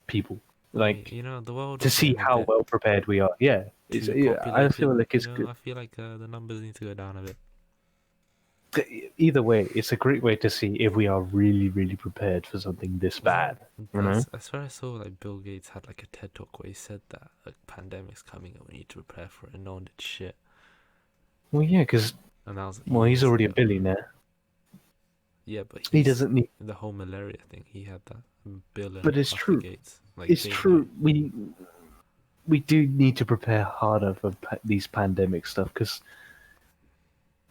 people, I mean, like the world to is see getting a how bit well prepared we are. Yeah, too I feel populated. like it's good. I feel like the numbers need to go down a bit. Either way, it's a great way to see if we are really really prepared for something this Yeah, bad. You know? I swear I saw like Bill Gates had like a TED talk where he said that a pandemic's coming and we need to prepare for it, and no one did shit. Well, yeah, because And that was well, he's years already a ago. billionaire. Yeah, but He he's doesn't need. the whole malaria thing. He had that. Bill and But it's Arthur true. Gates, like It's they knew. true. We do need to prepare harder for these pandemic stuff because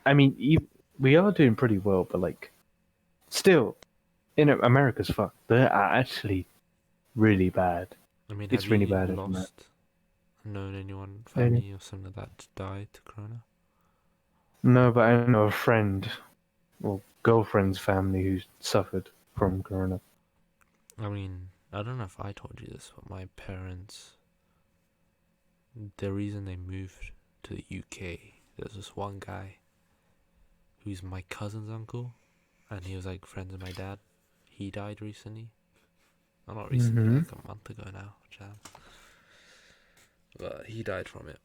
I mean, we are doing pretty well, but like still, America's fucked. They're actually really bad. I mean, have It's really you bad in America. known anyone, Really? family or something like that, to die to Corona? No, but I know a friend or girlfriend's family who suffered from corona. I mean, I don't know if I told you this, but my parents, the reason they moved to the UK, there's this one guy who's my cousin's uncle, and he was like friends with my dad. He died recently. Well, not recently, Mm-hmm. like a month ago now, Jan. But he died from it.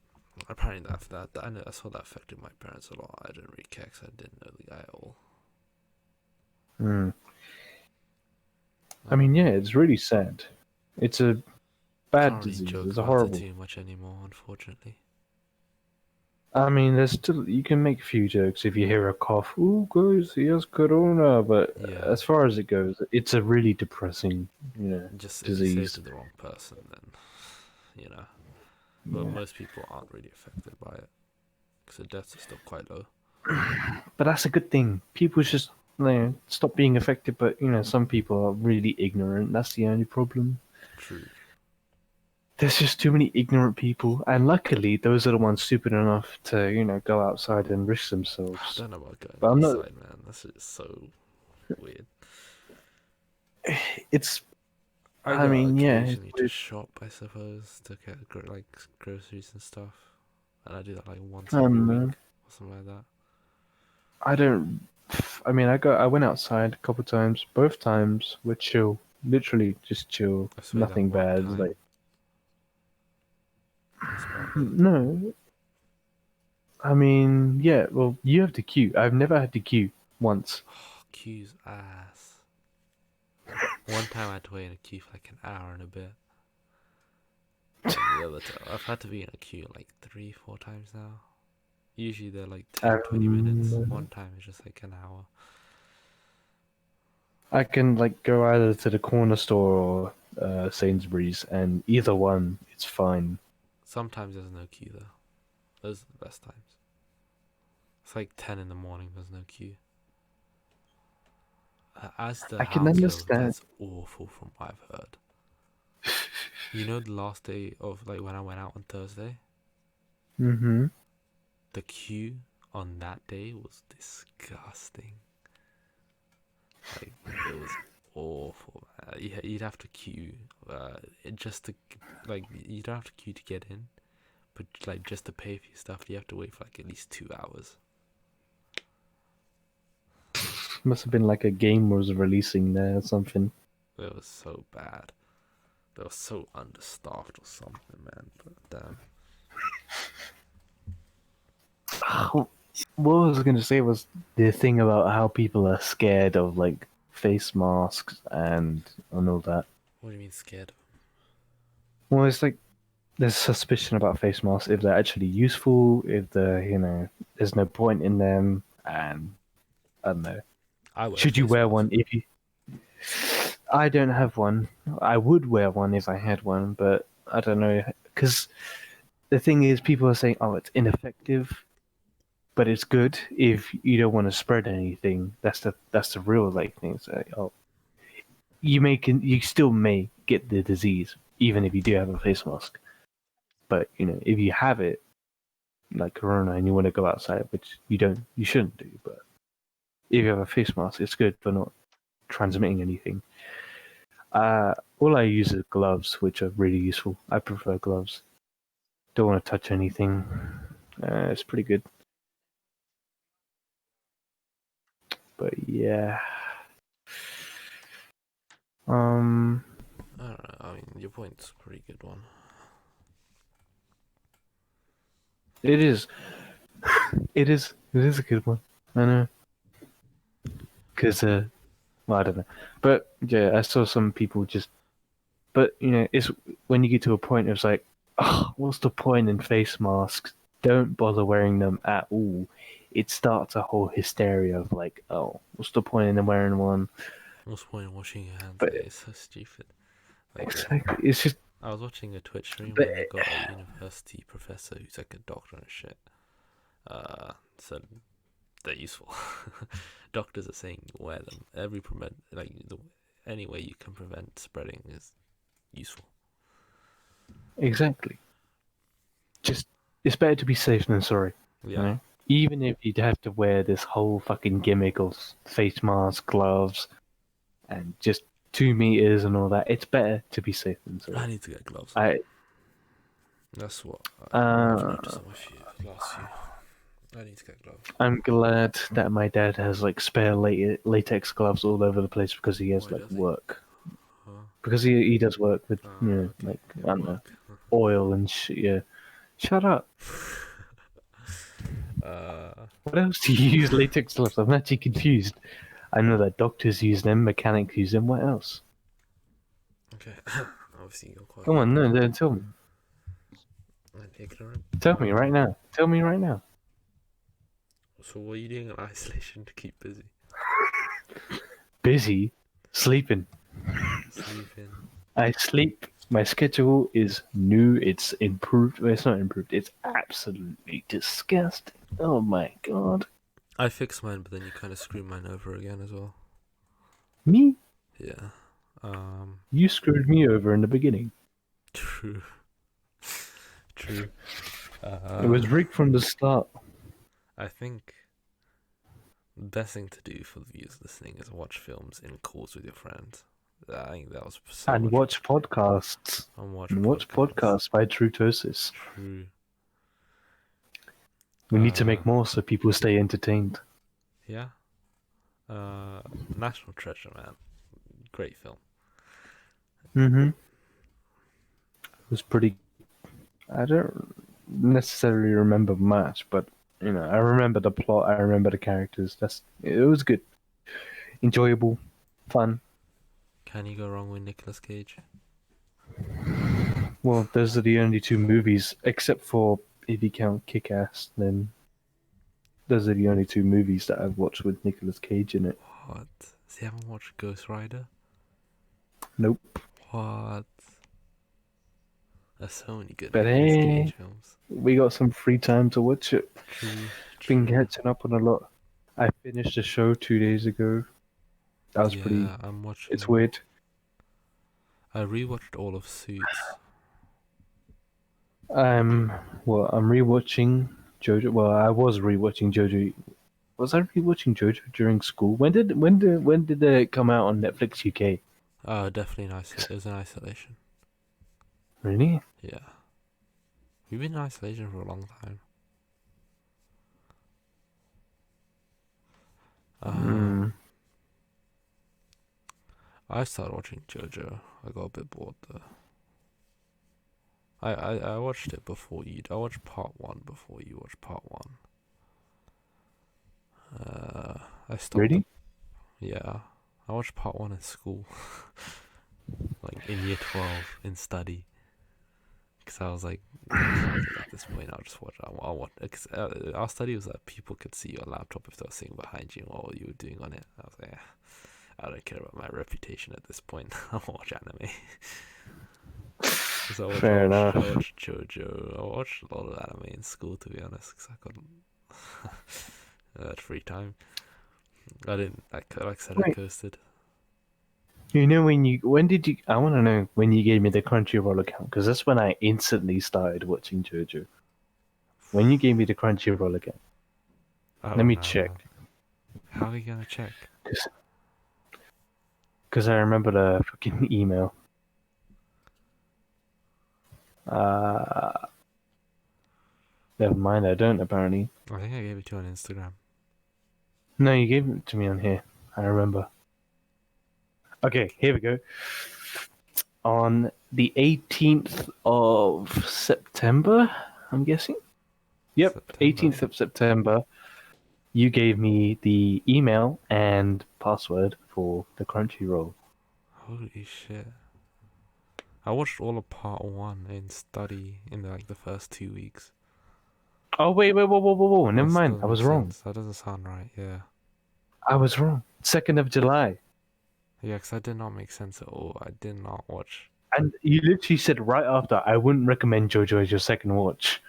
Apparently, after that, I saw that affected my parents a lot. I didn't really care because I didn't know the guy at all. Mm. I mean, yeah, Um, it's really sad. It's a bad can't really disease. joke It's a about it horrible. too much anymore, unfortunately. I mean, there's still you can make a few jokes if you hear a cough. Ooh, guys, he has corona. But Yeah, as far as it goes, it's a really depressing, just if you say it disease. to the wrong person, then you know. But Yeah. most people aren't really affected by it because the deaths are still quite low. But that's a good thing. People just stop being affected. But some people are really ignorant. That's the only problem. True. There's just too many ignorant people, and luckily, those are the ones stupid enough to go outside and risk I themselves. don't know about going But I'm not. outside, man. That's just so weird. It's. I I go mean, yeah, it's occasionally to weird. shop, I suppose, to get like groceries and stuff, and I do that like once I every don't week know. or something like that. I don't. I mean, I went outside a couple times. Both times were chill. Literally just chill. I swear that Nothing one bad. It's like time was about it. no. I mean, yeah. Well, you have to queue. I've never had to queue once. Oh, queues ass. One time I had to wait in a queue for like an hour and a bit. And the other time, I've had to be in a queue like 3, 4 times now. Usually they're like 10, 20 minutes. Um, One time it's just like an hour. I can like go either to the corner store or Sainsbury's, and either one, it's fine. Sometimes there's no queue though. Those are the best times. It's like 10 in the morning. There's no queue. As the I can house goes, understand. that's awful from what I've heard. You know, the last day of like when I went out on Thursday, Mm-hmm. the queue on that day was disgusting. Like it was awful. You'd have to queue, just to like you'd have to queue to get in, but like just to pay for your stuff, you have to wait for like at least 2 hours. Must have been like a game was releasing there or something. It was so bad. They were so understaffed or something, man. But damn. What I was going to say was the thing about how people are scared of like face masks and all that. What do you mean scared? Well, it's like there's suspicion about face masks if they're actually useful, if they're there's no point in them, and I don't know. I wear a Should you face wear mask. one if you? I don't have one. I would wear one if I had one, but I don't know because the thing is, people are saying, "Oh, it's ineffective," but it's good if you don't want to spread anything. That's the real like thing. It's like, oh, you still may get the disease even if you do have a face mask. But if you have it like corona and you want to go outside, which you shouldn't do. But if you have a face mask, it's good for not transmitting anything. All I use is gloves, which are really useful. I prefer gloves. Don't want to touch anything. It's pretty good. But yeah. I don't know. I mean, your point's a pretty good one. It is. It is. It is a good one. I know. Because well, I don't know. But yeah, I saw some people just. But it's when you get to a point, it's like, oh, what's the point in face masks? Don't bother wearing them at all. It starts a whole hysteria of like, oh, what's the point in them wearing one? What's the point in washing your hands? But It's so stupid. Like, exactly, it's just. I was watching a Twitch stream But where they got a university professor who's like a doctor and shit. Said they're useful. Doctors are saying wear them. Any way you can prevent spreading is useful. Exactly. Just it's better to be safe than sorry. Yeah. Even if you'd have to wear this whole fucking gimmick of face mask, gloves, and just 2 meters and all that, it's better to be safe than I sorry. need to get gloves. That's what I've noticed on my last few. I need to get gloves. I'm glad that my dad has like spare latex gloves all over the place because he has Why like does he? work. Huh? Because he does work with Okay. like Yeah, I don't know, work. oil and shit. Yeah. Shut up. What else do you use latex gloves? I'm actually confused. I know that doctors use them, mechanics use them. What else? Okay. Obviously, you're quite Come on, no, tell me. ignorant. Tell me right now. Tell me right now. So, what are you doing in isolation to keep busy? Busy, sleeping. Sleeping. I sleep. My schedule is new. It's improved. Well, it's not improved. It's absolutely disgusting. Oh my god. I fixed mine, but then you kind of screwed mine over again as well. Me? Yeah. You screwed me over in the beginning. True. True. It was rigged from the start. I think the best thing to do for the viewers listening is watch films in calls with your friends. I think that was so And much. watch podcasts. And watch podcasts by TruuTosis. True. We need to make more so people stay entertained. Yeah. National Treasure, man. Great film. Mm-hmm. It was pretty. I don't necessarily remember much, but I remember the plot. I remember the characters. It was good, enjoyable, fun. Can you go wrong with Nicolas Cage? Well, those are the only two movies, except for if you count Kick-Ass, then those are the only two movies that I've watched with Nicolas Cage in it. What? So you haven't watched Ghost Rider? Nope. What? There's so many good But Nicolas Cage hey, films. we got some free time to watch it. True, Been true. catching up on a lot. I finished the show 2 days ago. That was pretty. Yeah, I'm It's watching. weird. I rewatched all of Suits. I'm rewatching JoJo. Well, I was rewatching JoJo. Was I rewatching JoJo during school? When did it come out on Netflix UK? Definitely it was in isolation. Really? Yeah. We've been in isolation for a long time. Mm, I started watching JoJo. I got a bit bored though. I watched it before you. I watched part one before you watched part one. I stopped the. really? Yeah. I watched part one in school. Like in year 12 in study. Because I was like, fuck it, at this point, I'll just watch. I'll watch. Cause, our study was that people could see your laptop if they were sitting behind you while you were doing on it. I was like, I don't care about my reputation at this point. I'll watch anime. So Fair enough. I watched JoJo. I watched a lot of anime in school, to be honest, because I got free time. I didn't, like I said, I Wait, coasted. when did you? I want to know when you gave me the Crunchyroll account because that's when I instantly started watching JoJo. When you gave me the Crunchyroll account, I let don't me know, check man. How are you gonna check? because I remember the fucking email. Uh, Never mind. I don't apparently. I think I gave it to you on Instagram. No, you gave it to me on here. I remember. Okay, here we go. On the 18th of September, I'm guessing. Yep, September. 18th of September. You gave me the email and password for the Crunchyroll. Holy shit. I watched all of part one in study in like the first 2 weeks. Oh wait, whoa, whoa, whoa, whoa, whoa! Never That mind. doesn't I make was wrong. sense. That doesn't sound right. Yeah. I was wrong. 2nd of July. Yeah, because that did not make sense at all. I did not watch. And you literally said right after, I wouldn't recommend JoJo as your second watch.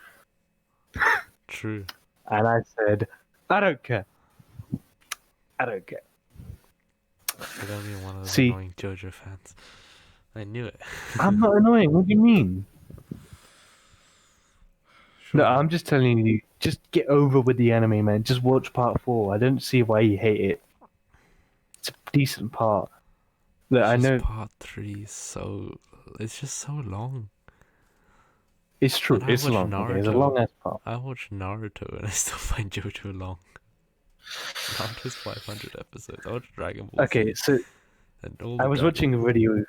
True. And I said, I don't care. I don't care. You're gonna be one of those See, annoying JoJo fans. I knew it. I'm not annoying. What do you mean? No, Sure. I'm just telling you, just get over with the anime, man. Just watch part 4. I don't see why you hate it. It's a decent part. Look, It's I just know part three. So it's just so long. it's true. And I It's watched long. Okay, it's a Naruto. long ass part. I watched Naruto and I still find JoJo long. Naruto's 500 episodes. I watched Dragon Ball Okay, Z so and all I the was Dragon watching a Ball. video.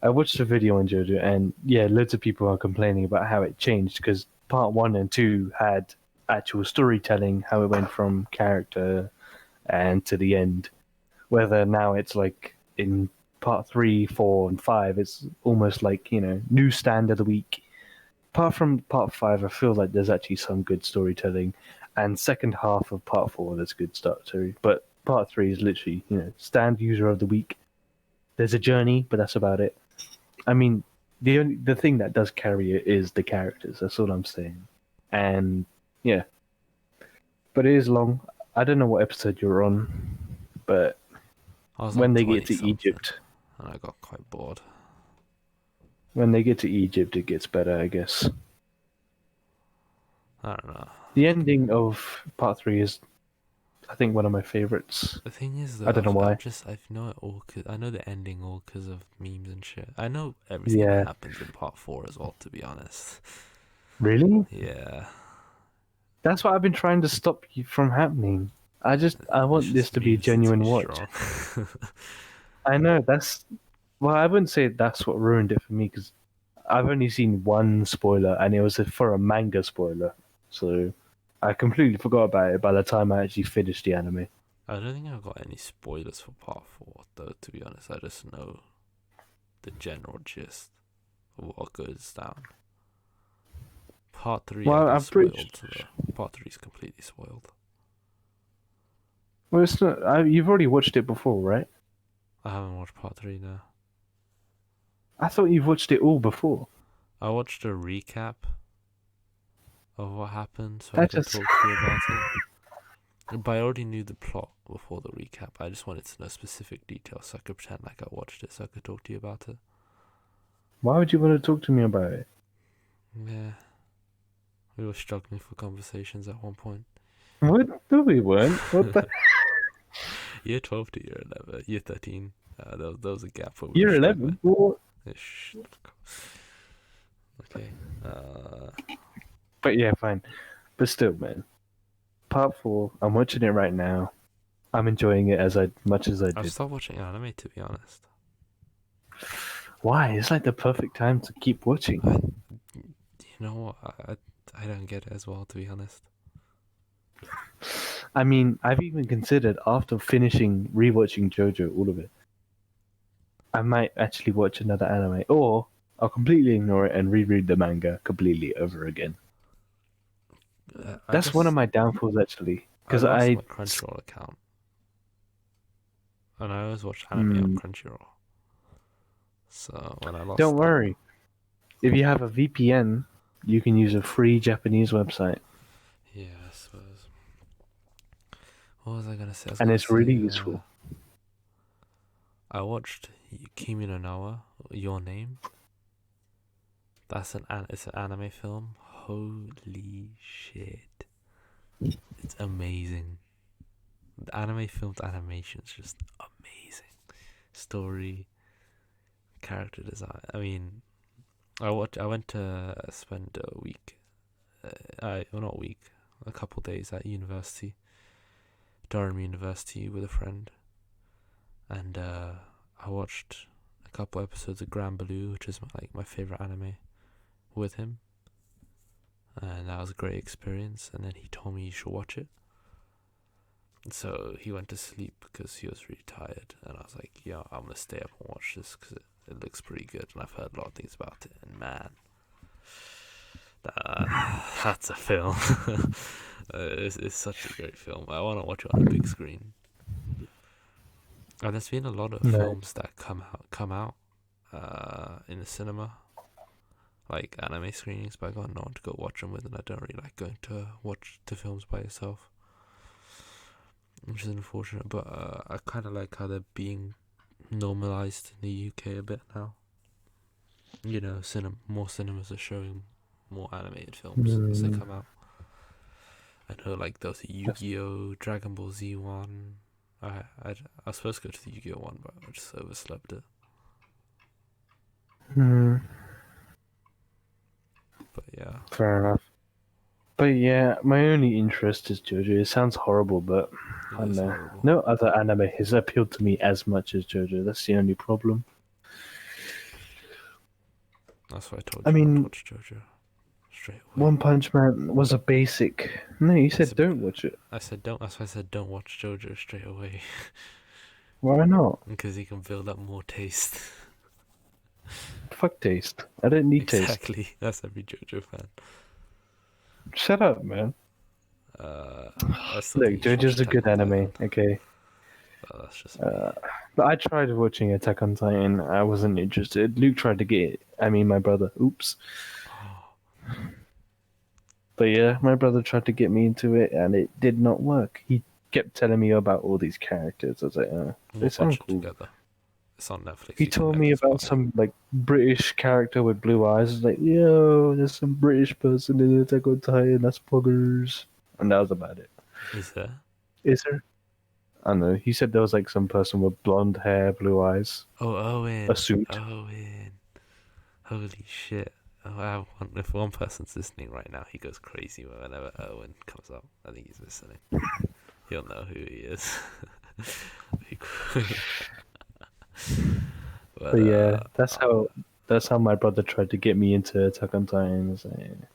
I watched a video on JoJo, and yeah, loads of people are complaining about how it changed because part 1 and 2 had actual storytelling, how it went from character and to the end. Whether now it's like in part 3, 4, and 5, it's almost like, new stand of the week. Apart from part 5, I feel like there's actually some good storytelling, and second half of part 4, there's good stuff too. But part 3 is literally, stand user of the week. There's a journey, but that's about it. I mean, the thing that does carry it is the characters. That's all I'm saying. And yeah, but it is long. I don't know what episode you're on, but I was on when they get 20 to something Egypt, and I got quite bored. it gets better, I guess. I don't know. The ending of part 3 is, I think, one of my favorites. The thing is, I though, don't know why. I know it all. I know the ending all because of memes and shit. I know everything that Yeah, happens in part four as well. To be honest, really? yeah, That's what I've been trying to stop you from happening. I it's want this just to be a memes too genuine watch. strong. I know well, I wouldn't say that's what ruined it for me because I've only seen one spoiler, and it was for a manga spoiler. So I completely forgot about it by the time I actually finished the anime. I don't think I've got any spoilers for part four, though. To be honest, I just know the general gist of what goes down. Part three, I Well, get I'm pretty spoiled. Part three is completely spoiled. Well, it's not. You've already watched it before, right? I haven't watched part 3 now. I thought you've watched it all before. I watched a recap of what happened so I That could just. talk to you about it. But I already knew the plot before the recap. I just wanted to know specific details so I could pretend like I watched it so I could talk to you about it. Why would you want to talk to me about it? Yeah. We were struggling for conversations at one point. What? No, we weren't. What the? Year 12 to year 11. Year 13. There was a gap where we were Year struggling. 11? What? Okay. But yeah, fine. But still, man. Part 4, I'm watching it right now. I'm enjoying it as much as I I've did. stopped watching anime, to be honest. Why? It's like the perfect time to keep watching. You know what? I don't get it as well, to be honest. I mean, I've even considered after finishing rewatching JoJo, all of it, I might actually watch another anime, or I'll completely ignore it and reread the manga completely over again. That's one of my downfalls, actually, I because lost my Crunchyroll account. And I always watch anime on Crunchyroll. So when I lost Don't worry. If you have a VPN, you can use a free Japanese website. Yeah, I suppose. What was I gonna say? And it's really useful. I watched Kimi no Nawa, Your Name. It's an anime film. Holy shit. It's amazing. The anime film's animation is just amazing. Story, character design. I mean, I went to spend a week. Not a week, a couple days at university, Durham University, with a friend, and I watched a couple episodes of Grand Blue, which is my favorite anime, with him, and that was a great experience. And then he told me you should watch it. So he went to sleep because he was really tired, and I was like, "Yeah, I'm gonna stay up and watch this because it looks pretty good, and I've heard a lot of things about it." And man, that's a film. It's such a great film. I want to watch it on a big screen. And there's been a lot of films that come out in the cinema, like anime screenings, but I got no one to go watch them with, and I don't really like going to watch the films by yourself, which is unfortunate. But I kind of like how they're being normalized in the UK a bit now. You know, more cinemas are showing more animated films as they come out. I know, like there was a Yu-Gi-Oh, Dragon Ball Z one. I was supposed to go to the Yu-Gi-Oh one, but I just overslept it. But yeah. Fair enough. But yeah, my only interest is JoJo. It sounds horrible, but I don't know. Horrible. No other anime has appealed to me as much as JoJo. That's the only problem. That's why I told you not to watch JoJo straight away. One Punch Man was a basic. No, you said don't watch it. I said don't. That's why I said don't watch JoJo straight away. Why not? Because you can build up more taste. Fuck taste. I don't need taste. Exactly. That's every JoJo fan. Shut up, man. Look, JoJo's a good anime. Okay. That's just but I tried watching Attack on Titan. I wasn't interested. Luke tried to get it. I mean, my brother. Oops. But yeah, my brother tried to get me into it, and it did not work. He kept telling me about all these characters. I was like, they sound cool. Together. It's on Netflix. He told me about some like British character with blue eyes. I was like, yo, there's some British person in Attack on Titan. That's poggers. And that was about it. Is there? Is there? I don't know. He said there was like some person with blonde hair, blue eyes. Oh, Owen. A suit. Owen. Holy shit. Oh, if one person's listening right now, he goes crazy whenever Owen comes up. I think he's listening. He'll know who he is. But yeah, that's how my brother tried to get me into Attack on Titan.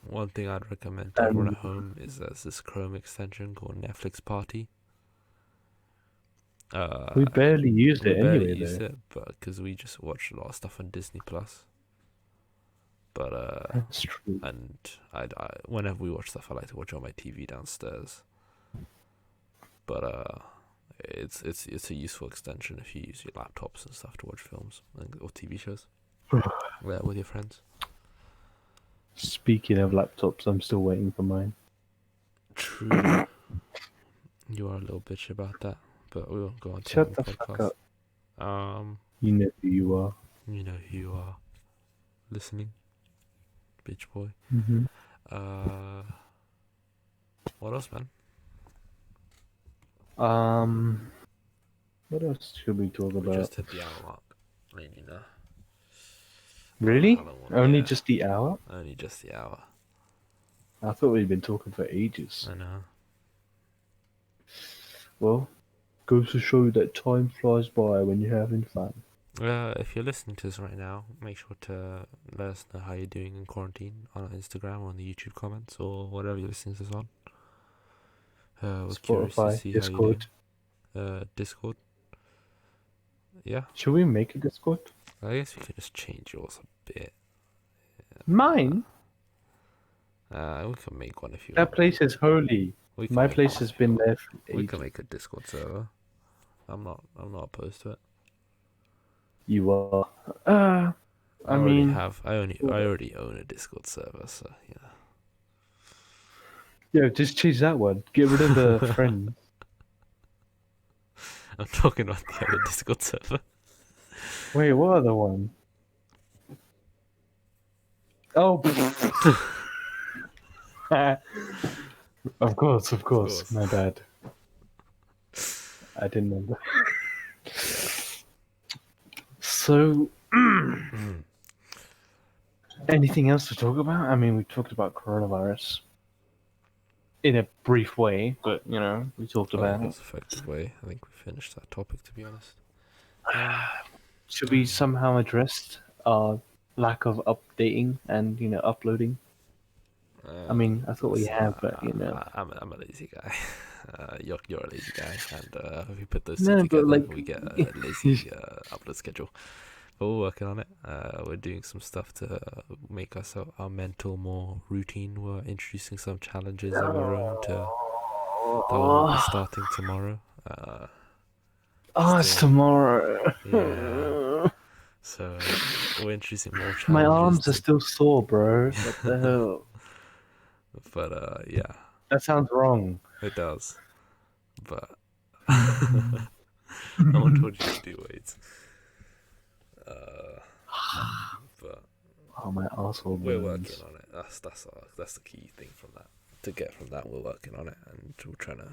One thing I'd recommend to everyone at home is there's this Chrome extension called Netflix Party. We barely used it anyway, but because we just watched a lot of stuff on Disney Plus. But that's true. And I whenever we watch stuff, I like to watch on my TV downstairs. But it's a useful extension if you use your laptops and stuff to watch films or TV shows. Yeah, with your friends. Speaking of laptops, I'm still waiting for mine. True. You are a little bitch about that, but we won't go on to Shut the the fuck podcast. up. You know who you are. You know who you are. Listening, bitch boy. Mm-hmm. What else, man? What else should we talk We about? just hit the hour mark. I mean, Really? Only yeah, just the hour? only just the hour. I thought we'd been talking for ages. I know. Well, goes to show that time flies by when you're having fun. If you're listening to this right now, make sure to let us know how you're doing in quarantine on our Instagram or on the YouTube comments or whatever you're listening to this on. We're curious to Spotify, see Discord. how you're doing. Discord. Yeah, Should we make a Discord? I guess we could just change yours a bit. Mine? We can make one if you That want. place is holy. We can My make place one has if you been want. there for We ages. can make a Discord server. I'm not opposed to it. You are. I mean, already own a Discord server, so yeah. yeah, just change that one. Get rid of the friends. I'm talking about the other Discord server. Wait, what other one? Oh, of course. My bad. I didn't know that. So, anything else to talk about? I mean, we talked about coronavirus in a brief way, but you know, we talked about it. Cost-effective way. I think we finished that topic, to be honest. Should we somehow address our lack of updating and uploading? I mean, I thought we have, but I'm a lazy guy. You're a lazy guy, and if we put those No, two but, together, like- we get a lazy upload schedule. But we're working on it. We're doing some stuff to make our mental more routine. We're introducing some challenges of our own that will be starting tomorrow. it's tomorrow. Yeah. So we're introducing more challenges. My arms are still sore, bro. What the hell? But yeah, That sounds wrong. it does. But no one told you to do weights. But Oh, my asshole we're burns. working on it. That's the key thing from that. To get from that, we're working on it, and we're trying to.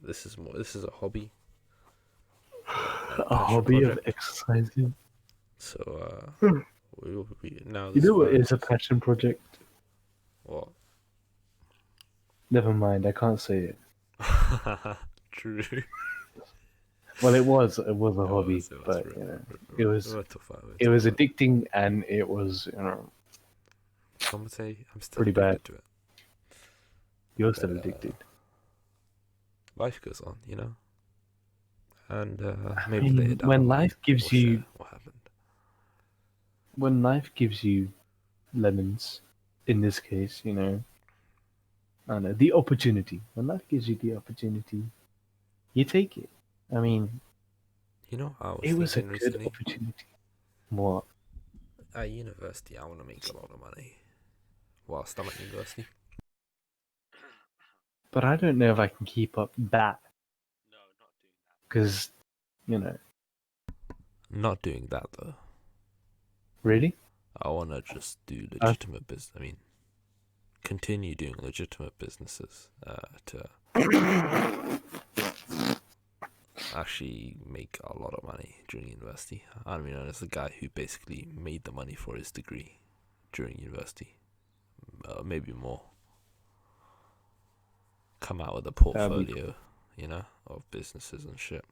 This is a hobby. A hobby of exercising. So we will be now. You know what is a passion project? What? Never mind, I can't say it. True. Well, it was a hobby, but it was addicting, and it was I'm gonna say I'm still pretty bad. addicted to it. You're still addicted. Life goes on, and I maybe mean, later down when the line, life gives we'll you share what happened. When life gives you lemons, in this case, I don't know, the opportunity. When life gives you the opportunity, you take it. I mean, it was a good opportunity. What? At university, I want to make a lot of money whilst I'm at university. But I don't know if I can keep up that. No, not doing that. Because, Not doing that, though. Really? I want to just do legitimate business. I mean, continue doing legitimate businesses to actually make a lot of money during university. I mean, as a guy who basically made the money for his degree during university, maybe more. Come out with a portfolio, of businesses and shit.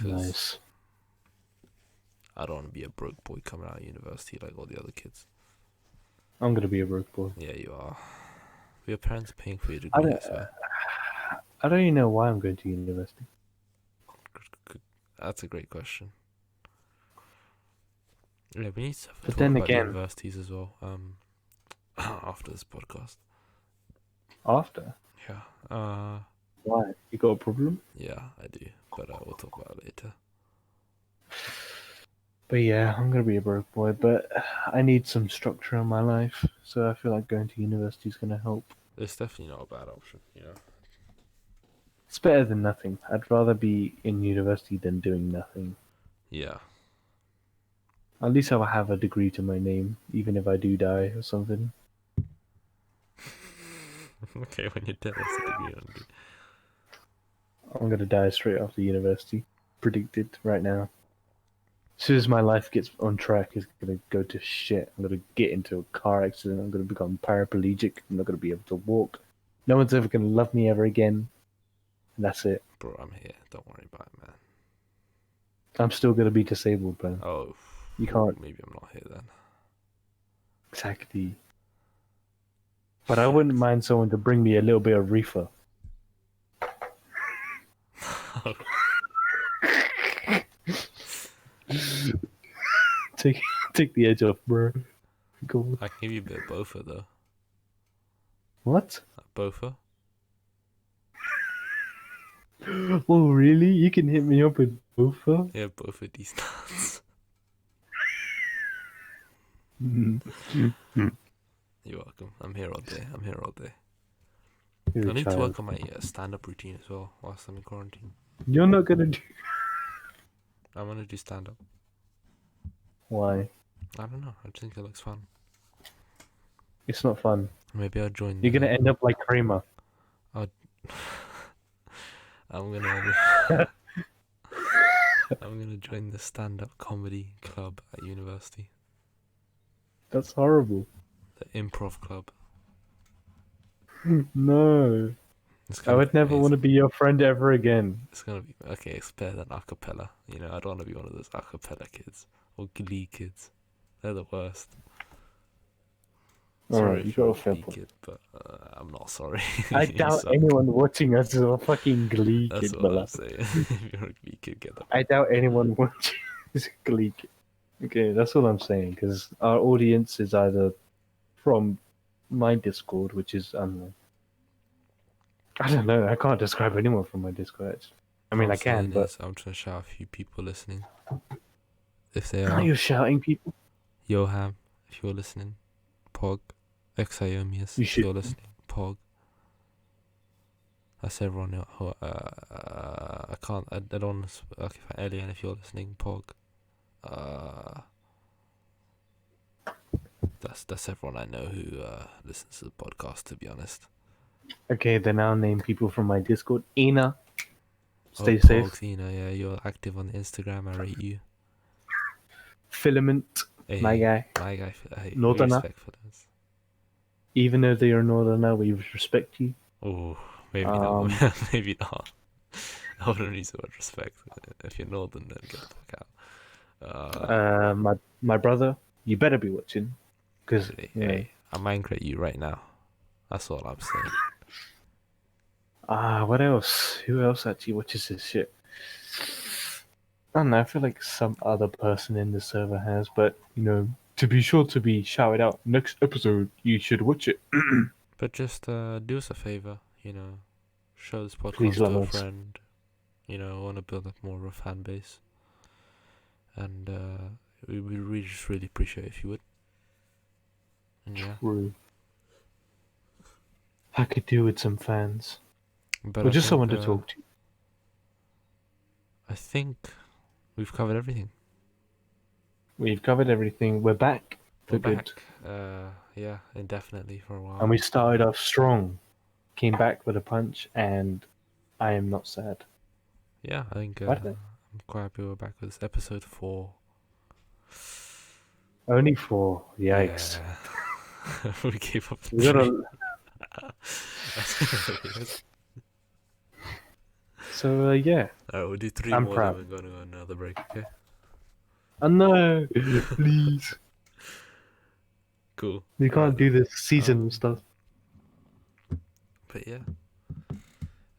Nice. I don't want to be a broke boy coming out of university like all the other kids. I'm gonna be a broke boy. Yeah, you are. Your parents are paying for your degree, I don't even know why I'm going to university. That's a great question. Yeah, we need to talk then about again, universities as well. After this podcast. After? Yeah. Why? You got a problem? Yeah, I do, but we'll talk about it later. But yeah, I'm gonna be a broke boy, but I need some structure in my life, so I feel like going to university is gonna help. It's definitely not a bad option, you know. It's better than nothing. I'd rather be in university than doing nothing. Yeah. At least I'll have a degree to my name, even if I do die or something. Okay, when you're dead, what's the degree on do? I'm gonna die straight after university. Predicted right now. As soon as my life gets on track, it's gonna go to shit. I'm gonna get into a car accident. I'm gonna become paraplegic. I'm not gonna be able to walk. No one's ever gonna love me ever again. And that's it. Bro, I'm here. Don't worry about it, man. I'm still gonna be disabled, man. Oh, You can't. maybe I'm not here then. Exactly. But I wouldn't mind someone to bring me a little bit of reefer. take take the edge off, bro. Go. I can give you a bit of bofa though. What? Bofa? Oh, really? You can hit me up with Bofa? Yeah, both of these nuts. You're welcome. I'm here all day. You're I a need to work child. on my stand-up routine as well whilst I'm in quarantine. You're not gonna do. I'm gonna do stand-up. Why? I don't know. I just think it looks fun. It's not fun. Maybe I'll join. You're gonna end up like Kramer. I'm gonna. I'm gonna join the stand-up comedy club at university. That's horrible. The improv club. No. It's I gonna would be never want to amazing. be your friend ever again. It's gonna be okay. It's better than acapella. You know, I don't want to be one of those acapella kids or Glee kids. They're the worst. Sorry Alright, you if you're got a a fair Glee point. kid, but I'm not sorry. I You doubt suck. anyone watching us is a fucking Glee That's kid, what I'm Bella. saying. If you're a Glee kid, get the. I doubt anyone watching is a Glee kid. Okay, that's all I'm saying, because our audience is either from my Discord, which is, I don't know, I can't describe anyone from my Discord, actually. I mean, What I'm I can, saying but... is, I'm trying to shout out a few people listening. If they Are are, you shouting people? Yoham, if you're listening, Pog, Xiomius, You if should. you're listening, Pog. That's everyone who, I can't, I don't want to, okay, Elian, if you're listening, Pog. That's everyone I know who listens to the podcast, to be honest. Okay, then I'll name people from my Discord. Ina, Oh, stay safe. Pogs, yeah, you're active on Instagram, I rate you. Filament, my guy. My guy, hey, we Northerner. respect for this. Even though they are Northerner, we respect you. Oh, maybe not, maybe not. I wouldn't use the word respect. If you're northern, then get the fuck out. My brother, you better be watching, because Hey, I'm angry at you right now. That's all I'm saying. what else? Who else actually watches this shit? I don't know. I feel like some other person in the server has, but to be sure to be shouted out next episode, you should watch it. But just do us a favor, show this Please podcast love to a us. friend. Want to build up more of a fan base, and we really just really appreciate if you would. And yeah, True. I could do with some fans, but or I just think, someone to talk to. I think we've covered everything. We've covered everything. We're back for We're good. back. Yeah, indefinitely for a while. And we started off strong, came back with a punch, and I am not sad. Yeah, I think I'm quite happy we're back with this episode 4. Only 4. Yikes. Yeah. We gave up. We gotta... So, yeah. Alright, we'll do 3 I'm more, proud. then we're going to go another break, okay? Oh no! Please. Cool. We can't do this seasonal stuff. But yeah,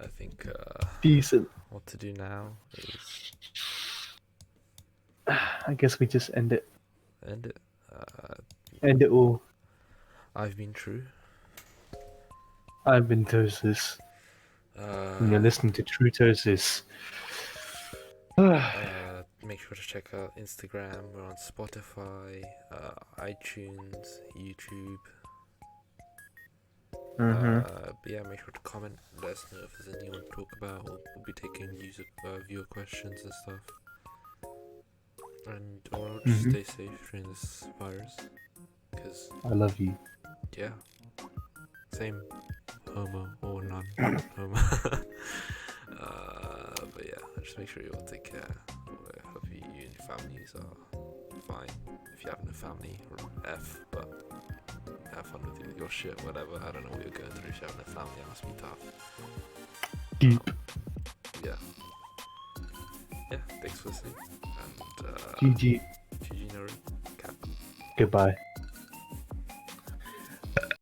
I think Decent. what to do now is I guess we just end it. end it. End it all. I've been True. I've been Tosis, and you're Uh, listening to TruuTosis. Make sure to check out Instagram. We're on Spotify, iTunes, YouTube. Mm-hmm. But yeah, make sure to comment. Let us know if there's anyone to talk about. We'll be taking viewer questions and stuff. And overall, just Mm-hmm. stay safe during this virus. Because, I love you. yeah, same homo or non homo. But yeah, just make sure you all take care. I hope you and your families are fine. If you have no family, F, but have fun with your shit, whatever. I don't know what you're going through. If you have no family, it must be tough. Deep. Yeah. Yeah, thanks for listening. And GG. GG Nori. Cap. Goodbye.